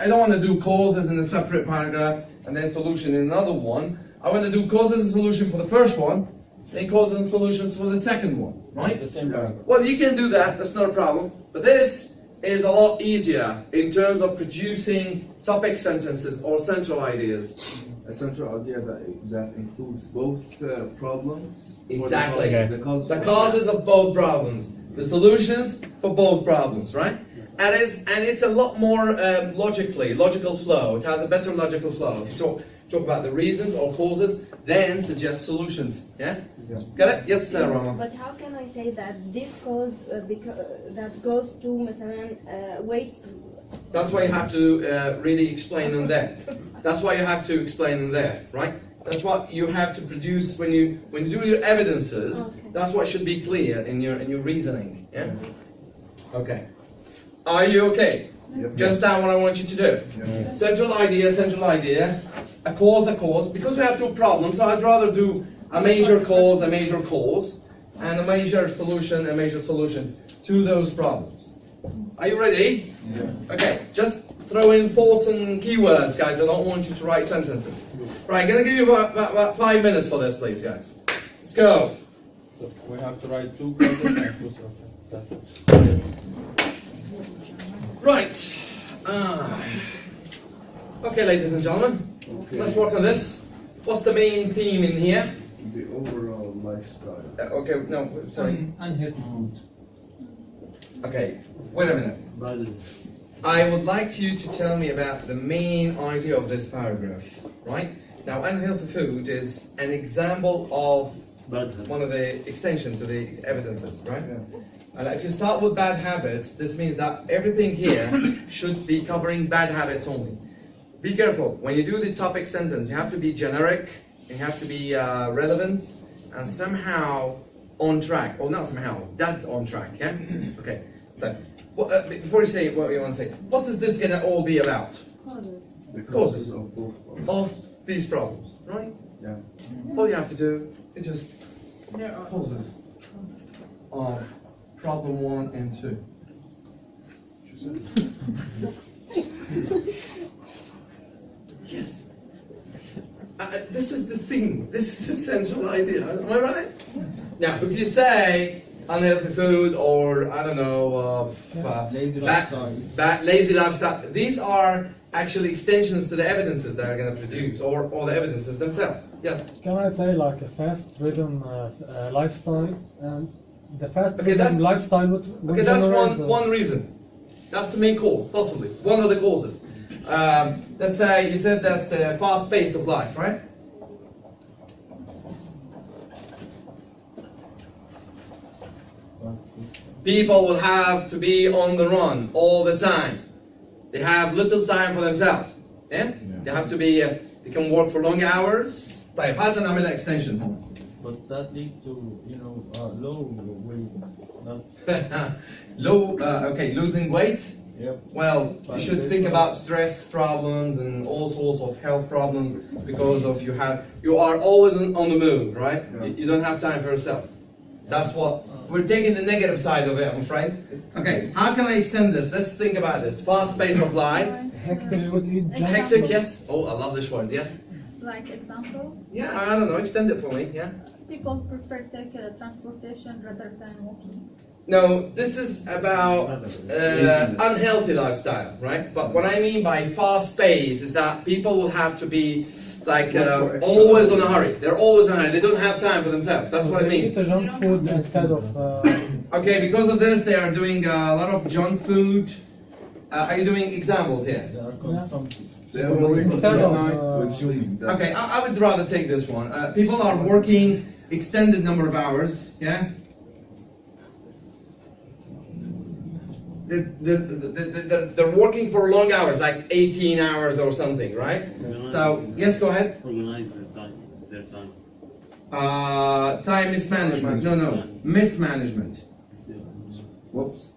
don't want to do causes in a separate paragraph and then solution in another one. I want to do causes and solution for the first one, then causes and solutions for the second one, right? The same paragraph. Well, you can do that, that's not a problem. But this is a lot easier in terms of producing topic sentences or central ideas. A central idea that includes both problems. Exactly. The causes. The causes of both problems, the solutions for both problems, right? And it's a lot more logical flow. It has a better logical flow. If you talk about the reasons or causes, then suggest solutions. Yeah? Yeah. Got it? Yes, Rama. But how can I say that this cause that goes to مثلا weight? That's why you have to really explain them there. That's why you have to explain them there, right? That's what you have to produce when you do your evidences. Okay. That's what should be clear in your reasoning. Yeah. Okay. Are you okay? Yep. Just that what I want you to do. Yeah. Central idea, a cause. Because we have two problems, so I'd rather do a major cause, and a major solution to those problems. Are you ready? Yeah. Okay, just throw in thoughts and keywords, guys. I don't want you to write sentences. Right, I'm going to give you about 5 minutes for this, please, guys. Let's go. So we have to write two causes and two solutions. That's it. Right. Okay, ladies and gentlemen, Okay. let's work on this. What's the main theme in here? The overall lifestyle. Okay, no, sorry. Unhealthy food. Okay, wait a minute. I would like you to tell me about the main idea of this paragraph, right? Now, unhealthy food is an example of one of the extension to the evidences, right? Yeah. And if you start with bad habits, this means that everything here should be covering bad habits only. Be careful, when you do the topic sentence, you have to be generic, you have to be relevant, and somehow on track, or not somehow, dead on track, yeah? Okay, but before you say what you want to say, what is this going to all be about? Causes. The causes of both problems. Of these problems, right? Yeah. All you have to do is just There are causes of problem 1 and 2. Yes. This is the thing. This is the central idea. Am I right? Now, if you say unhealthy food or I don't know, Lazy bad- lifestyle. lazy lifestyle, these are actually extensions to the evidences that are going to produce, or the evidences themselves. Yes. Can I say like a fast rhythm lifestyle? And the fast Okay, rhythm that's- lifestyle would Okay, that's generate one reason. That's the main cause, possibly one of the causes. Let's say you said that's the fast pace of life, right? People will have to be on the run all the time. They have little time for themselves. Yeah? They have to be. They can work for long hours. طيب هذا نعملها extension هون. But that lead to, low weight, not Low. Okay, losing weight. Yep. Well, you should think about stress problems and all sorts of health problems because of you are always on the move, right? You don't have time for yourself. That's what we're taking the negative side of it, I'm afraid. Okay, how can I extend this? Let's think about this. Fast pace of life. Hectic, yes. Oh, I love this word. Yes. Like example, Yeah, I don't know. Extend it for me. Yeah. people prefer take transportation rather than walking. No, this is about unhealthy lifestyle, right? But what I mean by fast pace is that people will have to be like always in a hurry. They're always in a hurry. They don't have time for themselves. That's what I mean. Eat a junk food instead of. Okay, because of this, they are doing a lot of junk food. Are you doing examples here? they are consumptive. They are working Instead of, night consuming that. Okay, I would rather take this one. People are working extended number of hours. Yeah. They're working for long hours, like 18 hours or something, right? So, yes, go ahead. Organize their time. Time mismanagement. No, mismanagement. Whoops.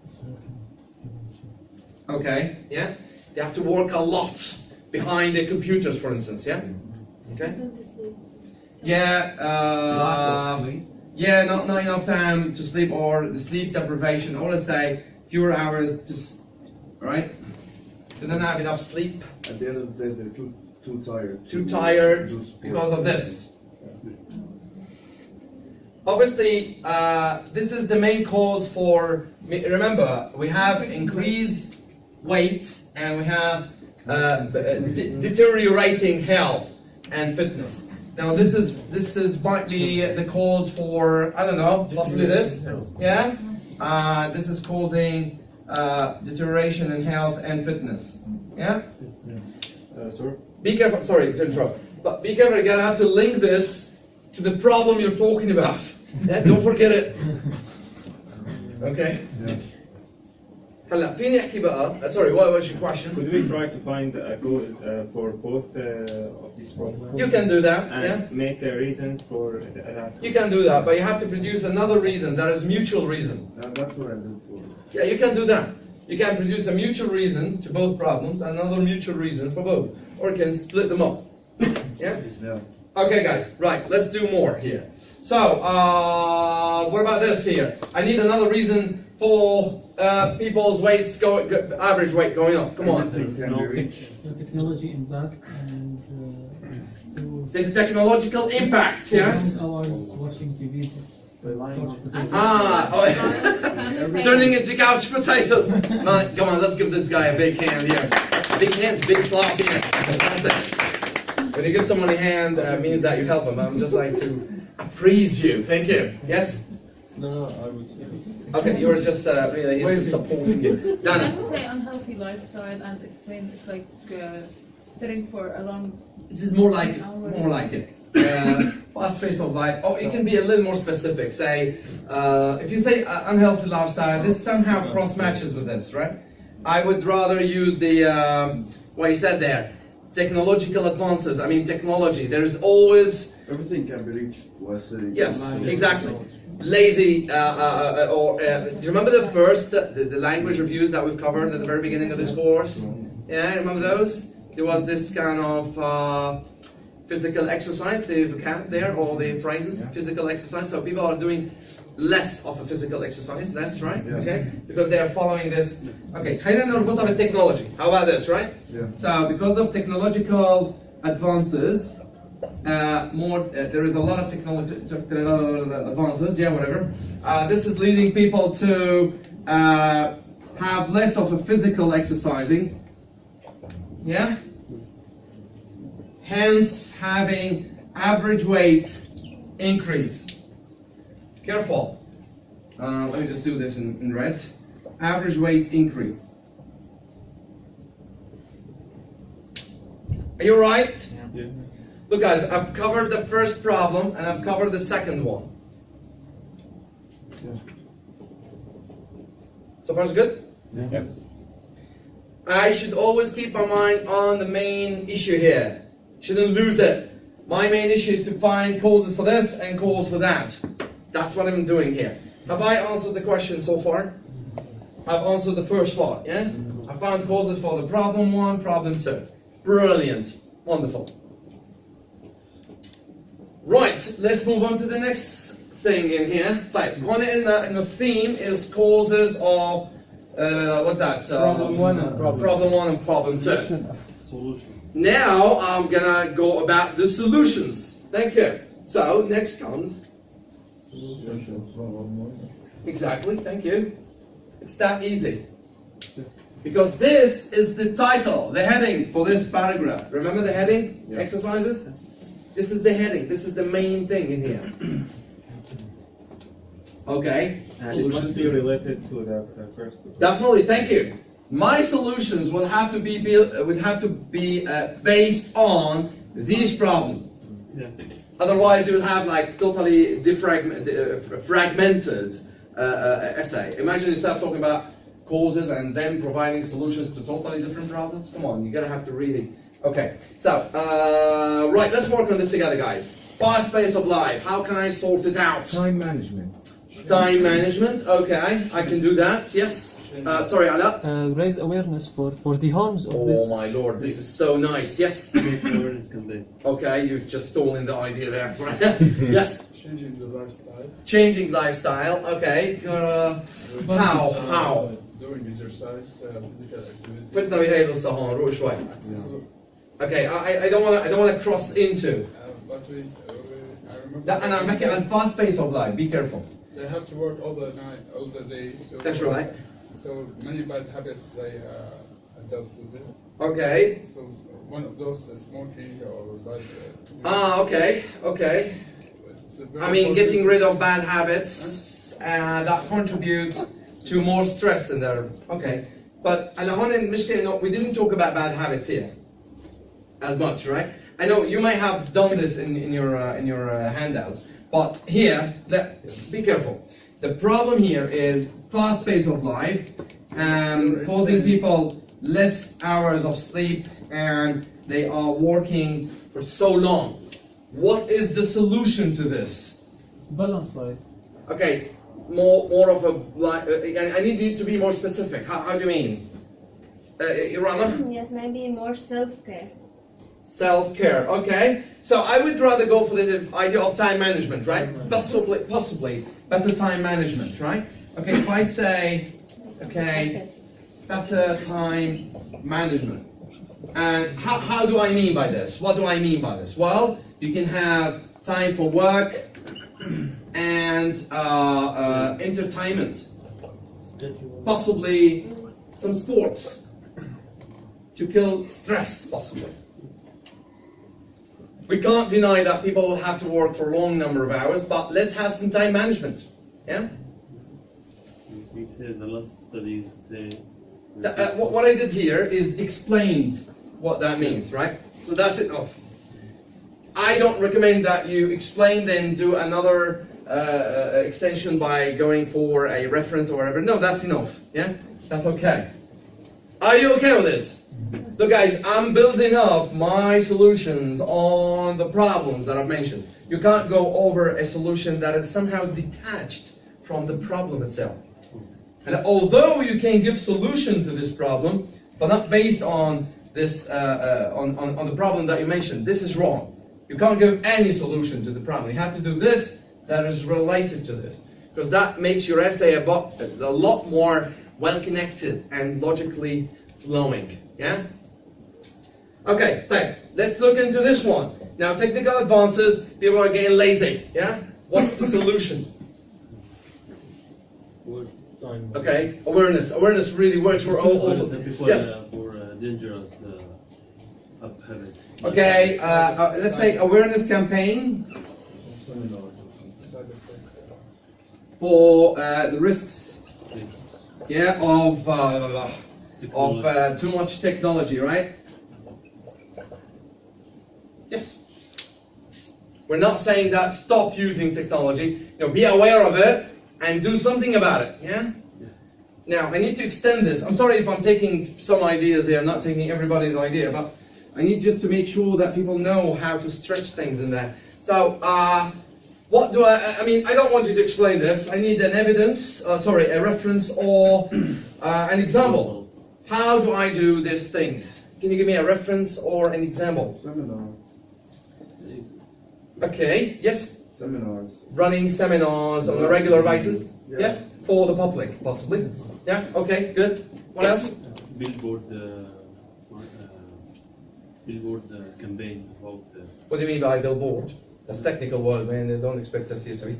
Okay, yeah. They have to work a lot behind the computers, for instance, yeah? Okay? Yeah, yeah, not enough time to sleep, or the sleep deprivation, or let's say fewer hours to, right? They don't have enough sleep. At the end of the day, they're too tired. Too tired because of this. Obviously, this is the main cause for, remember, we have increased weight and we have deteriorating health and fitness. Now this might be the cause for, I don't know, possibly this, yeah? This is causing deterioration in health and fitness, yeah? Sir? Be careful, sorry to interrupt, but be careful, you're gonna have to link this to the problem you're talking about. Yeah? Don't forget it. Okay? Yeah. هلا فيني احكي بقى sorry, what was your question? Could we try to find a cause for both of these problems? You can do that, and yeah? make reasons for that. You can do that, but you have to produce another reason that is mutual reason. That's what I did for. Yeah, you can do that. You can produce a mutual reason to both problems and another mutual reason for both. Or you can split them up. Yeah? Yeah. Okay guys, right, let's do more here. So, what about this here? I need another reason for people's weights average weight going up. Come on. The technology impact and The technological impact, yes? hours watching TV. Turning into couch potatoes. No, come on, let's give this guy a big hand here. Big hand, big clap here. Fantastic. When you give someone a hand, means that you help them. I'm just like to appraise you. Thank you. Yes? No, I was. Okay, you were just really he's just supporting you. Can Dana. I say unhealthy lifestyle and explain it like sitting for a long? This is more like it. Fast pace of life. Oh, it can be a little more specific. Say, if you say unhealthy lifestyle, this somehow cross matches with this, right? I would rather use the what you said there, technological advances. I mean, technology. There is always Everything can be reached. yes, exactly. Lazy, or do you remember the first the language reviews that we've covered at the very beginning of this course? Yeah, remember those? There was this kind of physical exercise, the vocab there, all the phrases, physical exercise. So people are doing less of a physical exercise, less, right? Okay, because they are following this. Okay, خلينا نربطها بالتكنولوجي. How about this, right? Yeah. So because of technological advances, there is a lot of technological advances. Yeah, whatever. This is leading people to have less of a physical exercising. Yeah. Hence, having average weight increase. Careful. Let me just do this in red. Average weight increase. Are you right? Yeah. Look, guys, I've covered the first problem and I've covered the second one. Yeah. So far, so good? Yeah. I should always keep my mind on the main issue here. Shouldn't lose it. My main issue is to find causes for this and causes for that. That's what I'm doing here. Have I answered the question so far? I've answered the first part, yeah? I found causes for the problem 1, problem 2. Brilliant. Wonderful. Right, let's move on to the next thing in here. Like, one in the theme is causes of, what's that? Problem 1 and problem 1 and problem 2. Solution. Now I'm gonna go about the solutions. Thank you. So next comes. Exactly, thank you. It's that easy. Because this is the title, the heading for this paragraph. Remember the heading? Yeah. Exercises? This is the heading. This is the main thing in here. Okay. And it must be related to the first. Definitely, thank you. My solutions will have to be based on these problems. Yeah. Otherwise, you will have like totally fragmented essay. Imagine yourself talking about causes and then providing solutions to totally different problems. Come on, you're gonna have to really. Okay, so right, let's work on this together, guys. Fast pace of life. How can I sort it out? Time management. Time management. Okay, I can do that. Yes. Sorry, Ala. Raise awareness for the harms of this. Oh my lord, this is so nice. Yes. Awareness campaign. Okay, you've just stolen the idea there. Yes. Changing the lifestyle. Changing lifestyle. Okay. How? Doing exercise, physical activity. فتنا بهاي الصهون روح شوي. Okay, I don't want to cross into. But I remember. لا أنا عم بحكي عن fast pace of life. Be careful. They have to work all the night, all the day. So That's right. So many bad habits they adopt with it. Okay. So one of those is smoking or bad. Okay. I mean, getting rid of bad habits that contribute to more stress in their. Okay. But أنا هون المشكلة we didn't talk about bad habits here as much, right? I know you might have done this in your handouts, but here, be careful. The problem here is fast pace of life, causing people less hours of sleep, and they are working for so long. What is the solution to this? Balance life. Okay, more of a like. I need you to be more specific. How do you mean, Irama? Yes, maybe more self-care. Self-care, okay. So I would rather go for the idea of time management, right? Possibly better time management, right? Okay, if I say, okay, better time management. And how do I mean by this? What do I mean by this? Well, you can have time for work and entertainment. Possibly some sports to kill stress, possibly. We can't deny that people will have to work for a long number of hours, but let's have some time management. Yeah? You said the last studies say. What I did here is explained what that means, right? So that's enough. I don't recommend that you explain then do another extension by going for a reference or whatever. No, that's enough. Yeah? That's okay. Are you okay with this? So guys, I'm building up my solutions on the problems that I've mentioned. You can't go over a solution that is somehow detached from the problem itself. And although you can give solution to this problem, but not based on this on the problem that you mentioned, this is wrong. You can't give any solution to the problem. You have to do this that is related to this. because that makes your essay a lot more well-connected and logically flowing. Yeah? Okay, let's look into this one. Now, technical advances, people are getting lazy. Yeah? What's the solution? Okay, awareness. Awareness really works for all. Also, People yes. for dangerous habits. Okay, let's say awareness campaign for the risks. Yeah, of too much technology, right? Yes. We're not saying that stop using technology. Be aware of it and do something about it. Yeah. Now I need to extend this. I'm sorry if I'm taking some ideas here. I'm not taking everybody's idea, but I need just to make sure that people know how to stretch things in there. So, what do I mean, I don't want you to explain this. I need an evidence, a reference or an example. How do I do this thing? Can you give me a reference or an example? Seminar. Okay, yes? Seminars. Running seminars on a regular basis? Yeah? For the public, possibly? Yeah? Okay, good. What else? Billboard campaign about. What do you mean by billboard? That's technical word, man. They don't expect us here to be.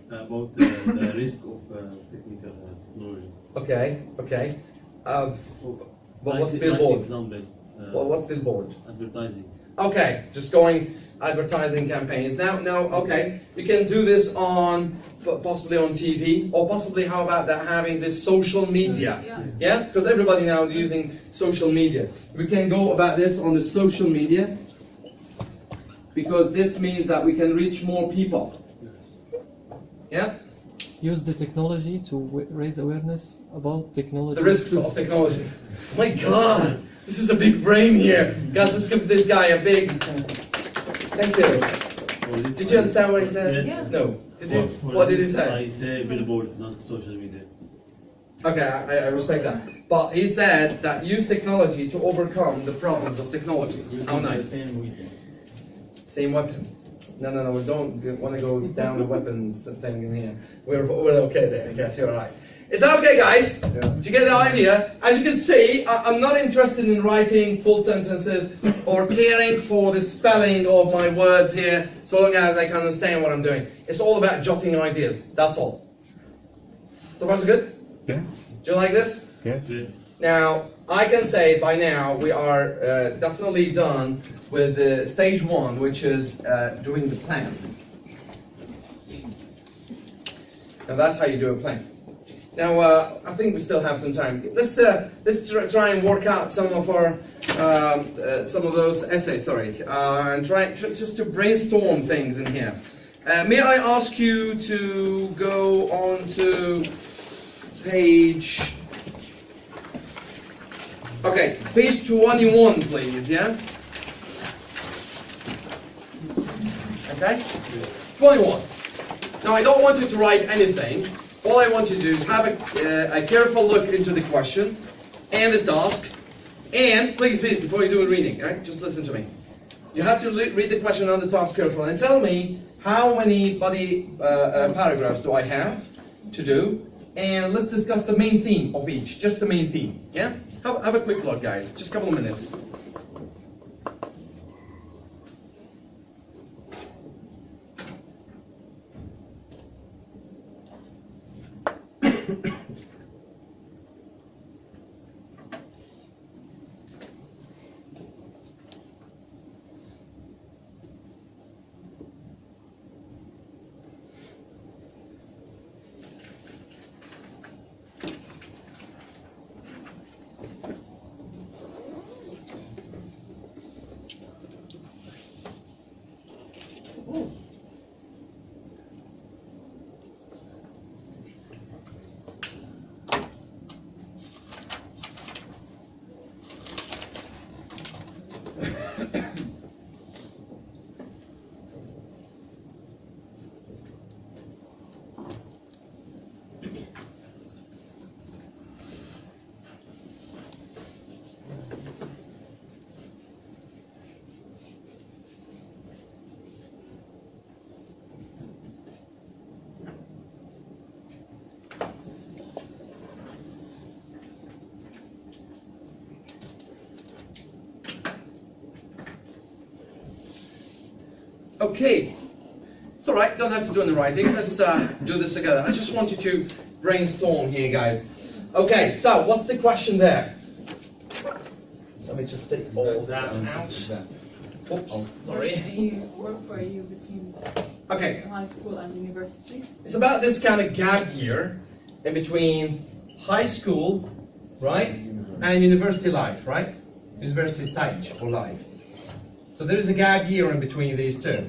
About the risk of technical technology. Okay, okay. What's billboard? Example. What's billboard? Advertising. Okay, just going advertising campaigns. Now, okay, you can do this on possibly on TV, or possibly how about that having this social media? Yeah, because everybody now is using social media. We can go about this on the social media because this means that we can reach more people. Yeah. Use the technology to raise awareness about technology. The risks of technology. Oh my God, this is a big brain here. Guys, let's give this guy a big. Thank you. Did you understand what he said? Yes. No. Did you? What did he say? I say billboard, not social media. Okay, I respect that. But he said that use technology to overcome the problems of technology. How nice. Same weapon. No, we don't want to go down the weapons thing in here. We're okay there, I guess, you're alright. Is that okay, guys? Yeah. Did you get the idea? As you can see, I'm not interested in writing full sentences or caring for the spelling of my words here, so long as I can understand what I'm doing. It's all about jotting ideas, that's all. So far so good? Yeah. Do you like this? Yeah. Now, I can say by now we are definitely done with stage one, which is doing the plan. And that's how you do a plan. Now, I think we still have some time. Let's try and work out some of our some of those essays. And try just to brainstorm things in here. May I ask you to go on to page? Okay, page 21, please. Yeah. Okay. 21. Now, I don't want you to write anything. All I want you to do is have a careful look into the question and the task. And please, before you do a reading, right, just listen to me. You have to read the question and the task carefully and tell me how many body paragraphs do I have to do. And let's discuss the main theme of each, just the main theme. Yeah? Have a quick look, guys. Just a couple of minutes. Okay. It's all right. Don't have to do any writing. Let's do this together. I just want you to brainstorm here, guys. Okay. So, what's the question there? Let me just take all that out. Oops. Sorry. Work for you between Okay. high school and university. It's about this kind of gap year in between high school, right, and university life, right? University stage or life. So there is a gap year in between these two.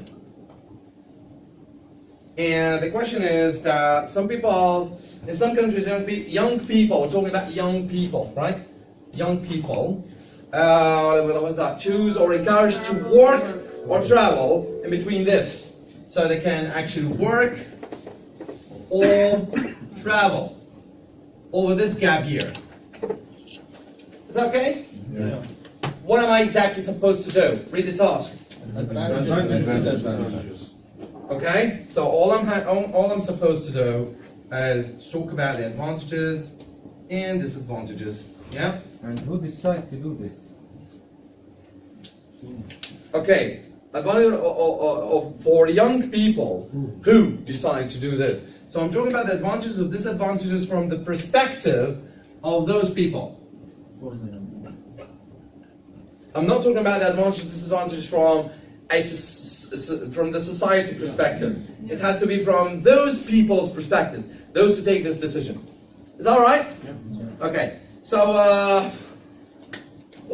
And the question is that some people, in some countries, young people, we're talking about young people, right? Young people, what was that? Choose or encouraged to work or travel in between this. So they can actually work or travel over this gap year. Is that okay? Yeah. What am I exactly supposed to do? Read the task. Okay, so all I'm supposed to do is talk about the advantages and disadvantages. Yeah. And who decide to do this? Okay, advantage for young people who decide to do this. So I'm talking about the advantages and disadvantages from the perspective of those people. I'm not talking about the advantages and disadvantages from the society perspective. It has to be from those people's perspectives, those who take this decision. Is that all right? Yeah. Okay. So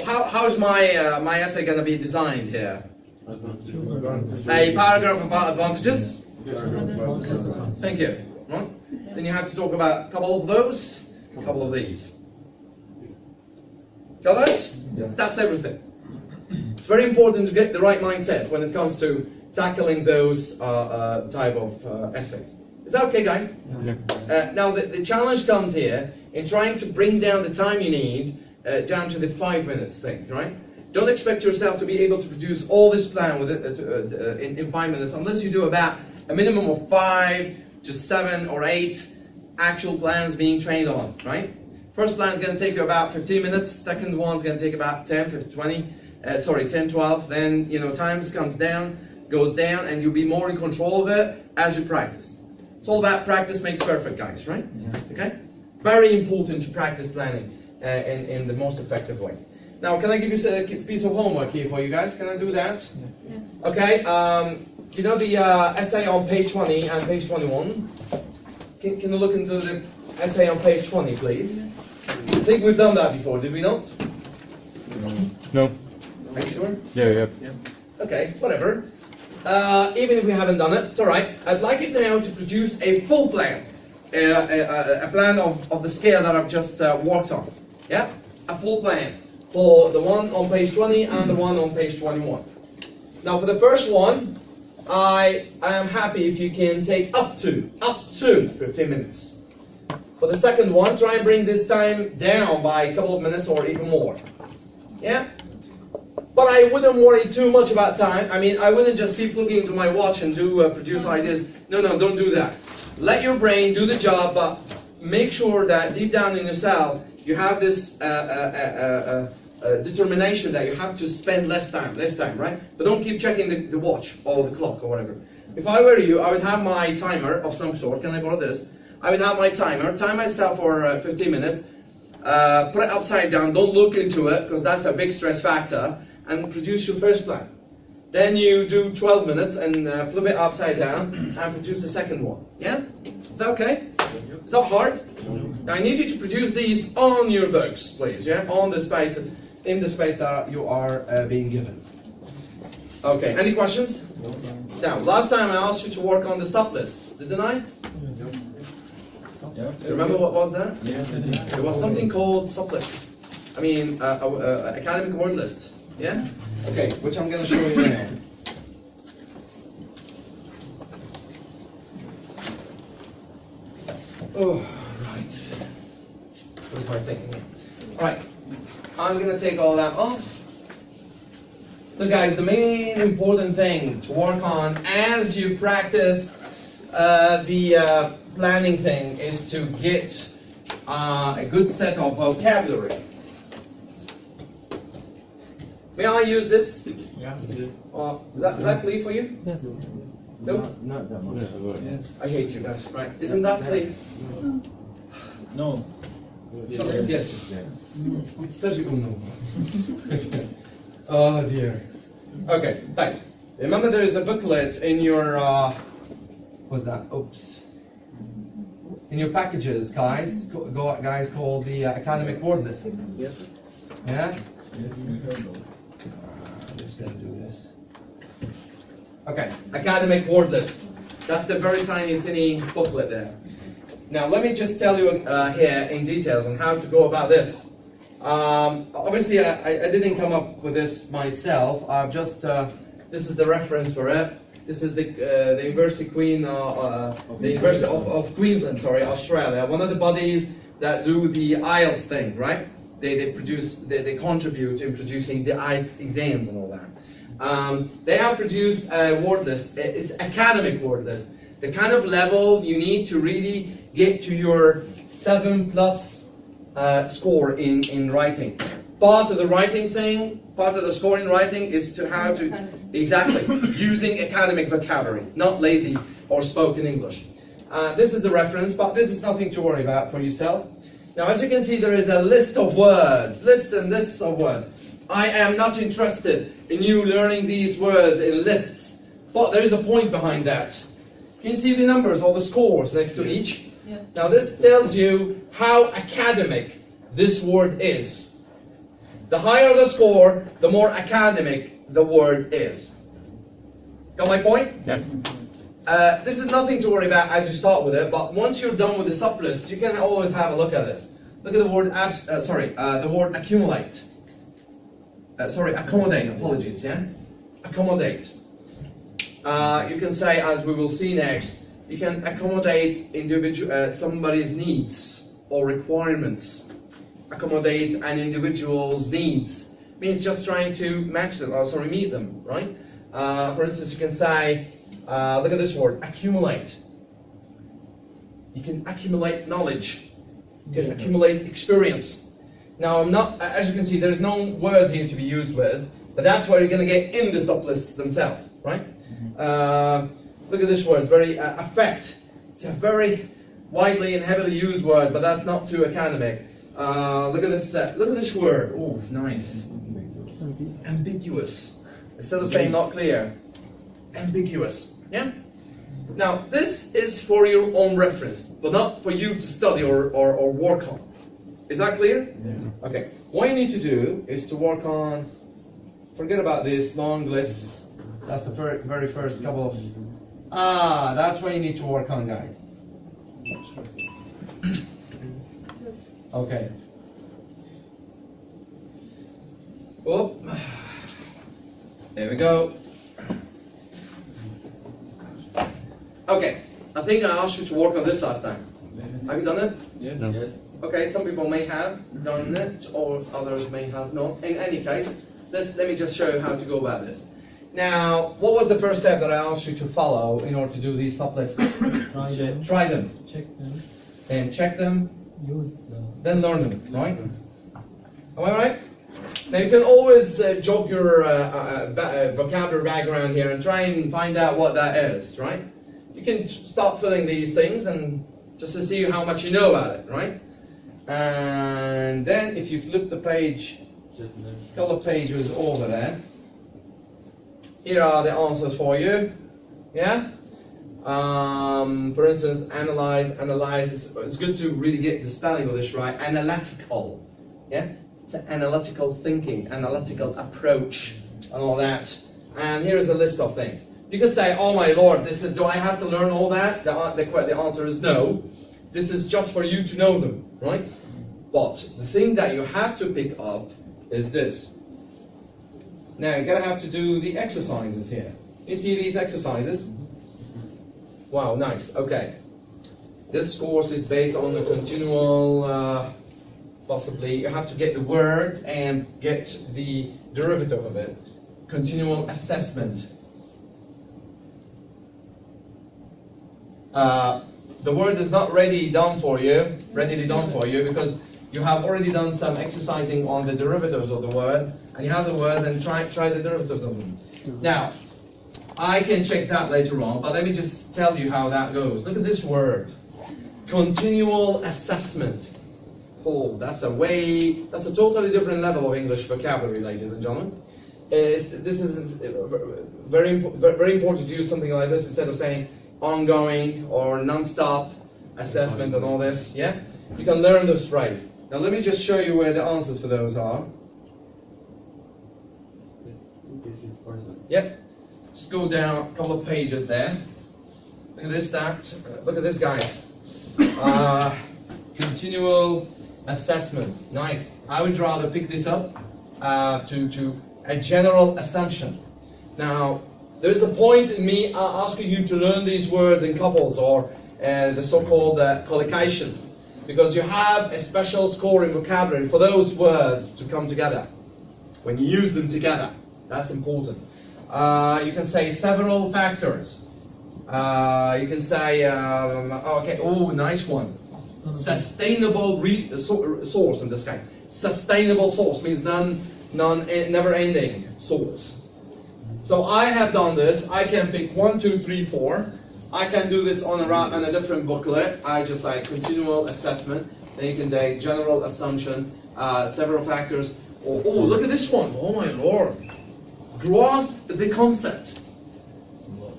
how is my essay going to be designed here? A paragraph about advantages. Thank you. Right? Then you have to talk about a couple of those, a couple of these. Got that? Yes. That's everything. It's very important to get the right mindset when it comes to tackling those type of essays. Is that okay, guys? Yeah. Now the challenge comes here in trying to bring down the time you need down to the 5 minutes thing, right? Don't expect yourself to be able to produce all this plan with in 5 minutes unless you do about a minimum of 5 to 7 or 8 actual plans being trained on, right? First plan is going to take you about 15 minutes. Second one is going to take about 10, 10, 12. Then, time goes down, and you'll be more in control of it as you practice. It's all about practice makes perfect, guys, right? Yeah. Okay? Very important to practice planning in the most effective way. Now, can I give you a piece of homework here for you guys? Can I do that? Yeah. Okay. You know the essay on page 20 and page 21? Can you look into the essay on page 20, please? I think we've done that before, did we not? No. Are you sure? Yeah. Okay, whatever. Even if we haven't done it, it's alright. I'd like it now to produce a full plan. A plan of the scale that I've just worked on. Yeah? A full plan for the one on page 20 and the one on page 21. Now for the first one, I am happy if you can take up to 15 minutes. For the second one, try and bring this time down by a couple of minutes or even more. Yeah? But I wouldn't worry too much about time. I mean, I wouldn't just keep looking into my watch and produce ideas. No, don't do that. Let your brain do the job, but make sure that deep down in yourself, you have this determination that you have to spend less time, right? But don't keep checking the watch or the clock or whatever. If I were you, I would have my timer of some sort. Can I borrow this? I would have my timer, time myself for 15 minutes, put it upside down, don't look into it, because that's a big stress factor, and produce your first plan. Then you do 12 minutes and flip it upside down and produce the second one. Yeah? Is that okay? Is that hard? Now I need you to produce these on your books, please, yeah? On the space, in the space that you are being given. Okay, any questions? Now, last time I asked you to work on the sublists, didn't I? Yeah. Remember what was that? Yeah. There was something called sublist. I mean, academic word list. Yeah? Okay, which I'm going to show you now. Oh, right. What am I thinking here? Alright, I'm going to take all that off. Look guys, the main important thing to work on as you practice the planning thing is to get a good set of vocabulary. May I use this? Yeah. Is that clear for you? Yes. No? Not that much. Yes. I hate you guys. Right. Isn't that clear? No. Yes. Stagiaire no. Oh dear. Okay, right. Remember there is a booklet in your, what's that? Oops. In your packages, guys, guys called the academic word list. Yeah? I'm just going to do this. Okay, academic word list. That's the very tiny, thinny booklet there. Now, let me just tell you here in details on how to go about this. Obviously, I didn't come up with this myself. I've just, this is the reference for it. This is the University the University of Queensland, sorry, Australia. One of the bodies that do the IELTS thing, right? They contribute in producing the IELTS exams and all that. They have produced a word list. It's academic word list. The kind of level you need to really get to your 7+ score in writing. Part of the writing thing, part of the score in writing is to how to, exactly, using academic vocabulary, not lazy or spoken English. This is the reference, but this is nothing to worry about for yourself. Now, as you can see, there is a list of words, lists and lists of words. I am not interested in you learning these words in lists, but there is a point behind that. Can you see the numbers, all the scores next to each? Yes. Now, this tells you how academic this word is. The higher the score, the more academic the word is. Got my point? Yes. This is nothing to worry about as you start with it, but once you're done with the sublists, you can always have a look at this. Look at the word the word accumulate. Accommodate. Apologies. Yeah, accommodate. You can say, as we will see next, you can accommodate somebody's needs or requirements. Accommodate an individual's needs means just trying to match them, meet them, right? For instance, you can say, look at this word, accumulate. You can accumulate knowledge. You can accumulate experience. Now, as you can see, there's no words here to be used with, but that's where you're going to get in the sublists themselves, right? Look at this word, very affect. It's a very widely and heavily used word, but that's not too academic. Look at this word. Oh, nice. Ambiguous. Instead of saying not clear, ambiguous. Yeah? Now, this is for your own reference, but not for you to study or work on. Is that clear? Yeah. Okay. What you need to do is to work on, forget about these long lists. That's the very first couple of, that's what you need to work on, guys. Okay. Oh, there we go. Okay, I think I asked you to work on this last time. Have you done it? Yes. No. Yes. Okay, some people may have done it, or others may have not. In any case, let me just show you how to go about this. Now, what was the first step that I asked you to follow in order to do these sublists? Try them. Check them. And check them. Use. Then learn them, right? Am I right? Now you can always jog your vocabulary background here and try and find out what that is, right? You can start filling these things and just to see how much you know about it, right? And then if you flip the page, a couple of pages over there, here are the answers for you. Yeah? For instance, analyze. It's good to really get the spelling of this right. Analytical. Yeah? It's an analytical thinking, analytical approach, and all that. And here is a list of things. You could say, oh my lord, do I have to learn all that? The answer is no. This is just for you to know them, right? But the thing that you have to pick up is this. Now, you're going to have to do the exercises here. You see these exercises? Wow, nice. Okay. This course is based on a continual, possibly, you have to get the word and get the derivative of it. Continual assessment. The word is not readily done for you because you have already done some exercising on the derivatives of the word, and you have the words and try the derivatives of them. Now, I can check that later on, but let me just tell you how that goes. Look at this word. Continual assessment. Oh, that's a totally different level of English vocabulary, ladies and gentlemen. This is very important to use something like this instead of saying ongoing or non-stop assessment and all this. Yeah, you can learn this phrase. Now let me just show you where the answers for those are. Yep. Just go down a couple of pages there. Look at this, look at this, guys. Continual assessment. Nice. I would rather pick this up to a general assumption. Now, there's a point in me asking you to learn these words in couples or the so-called collocation, because you have a special score in vocabulary for those words to come together. When you use them together, that's important. You can say several factors. You can say, okay, oh, nice one. Sustainable source in this case. Sustainable source means never-ending source. So I have done this. I can pick 1, 2, 3, 4. I can do this on a different booklet. I just like continual assessment. Then you can take general assumption, several factors. Oh, look at this one. Oh my Lord. Grasp the concept.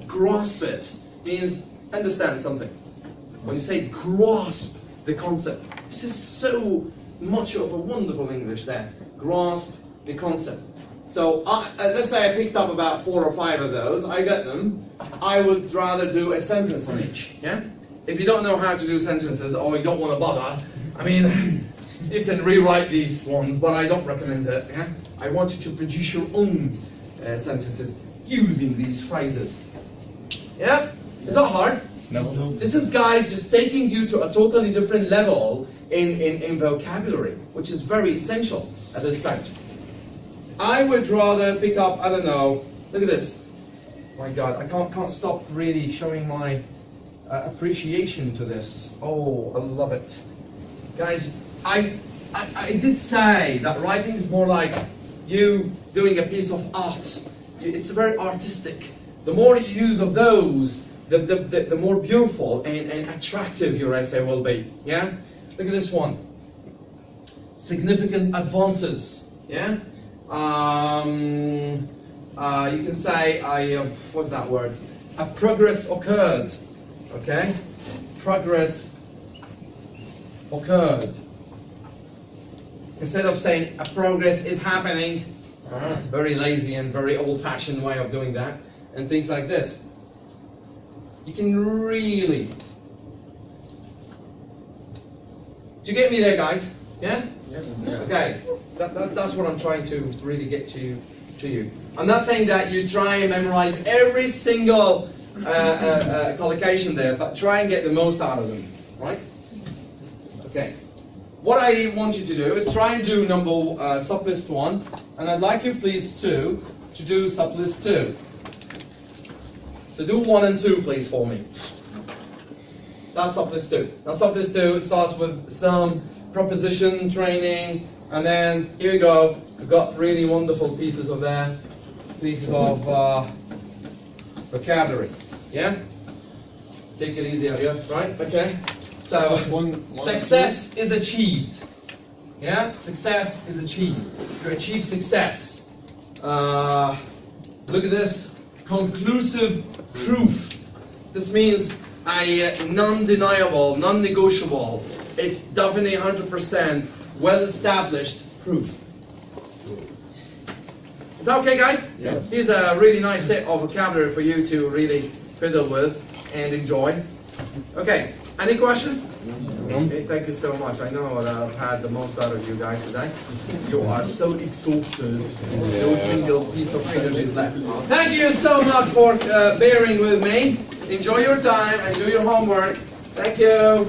Grasp it means understand something. When you say grasp the concept, this is so much of a wonderful English there. Grasp the concept. So let's say I picked up about 4 or 5 of those. I got them. I would rather do a sentence on each. Yeah. If you don't know how to do sentences or you don't want to bother, I mean, you can rewrite these ones, but I don't recommend it. Yeah. I want you to produce your own sentences using these phrases. Yeah. Is that hard? No. This is, guys, just taking you to a totally different level in vocabulary, which is very essential at this stage. I would rather pick up, I don't know, look at this. My God, I can't stop really showing my appreciation to this. Oh, I love it. Guys, I did say that writing is more like you doing a piece of art. It's very artistic. The more you use of those, the more beautiful and attractive your essay will be. Yeah? Look at this one. Significant advances. Yeah? You can say, what's that word? A progress occurred. Okay? Progress occurred. Instead of saying a progress is happening, very lazy and very old-fashioned way of doing that, and things like this. You can really... Do you get me there, guys? Yeah? Okay. That's what I'm trying to really get to you. I'm not saying that you try and memorize every single collocation there, but try and get the most out of them, right? Okay. What I want you to do is try and do sublist 1, and I'd like you, please, to do sublist 2. So do 1 and 2, please, for me. That's sublist 2. Now, sublist 2 starts with some proposition training, and then here you go. We've got really wonderful pieces of vocabulary. Yeah? Take it easy, yeah? Right? Okay? So, success is achieved. Yeah? Success is achieved. You achieve success. Look at this. Conclusive proof. This means a non-deniable, non-negotiable. It's definitely 100% well-established proof. Is that okay, guys? Yes. Here's a really nice set of vocabulary for you to really fiddle with and enjoy. Okay, any questions? No. Okay, thank you so much. I know that I've had the most out of you guys today. You are so exhausted. No single piece of energy is left. Thank you so much for bearing with me. Enjoy your time and do your homework. Thank you.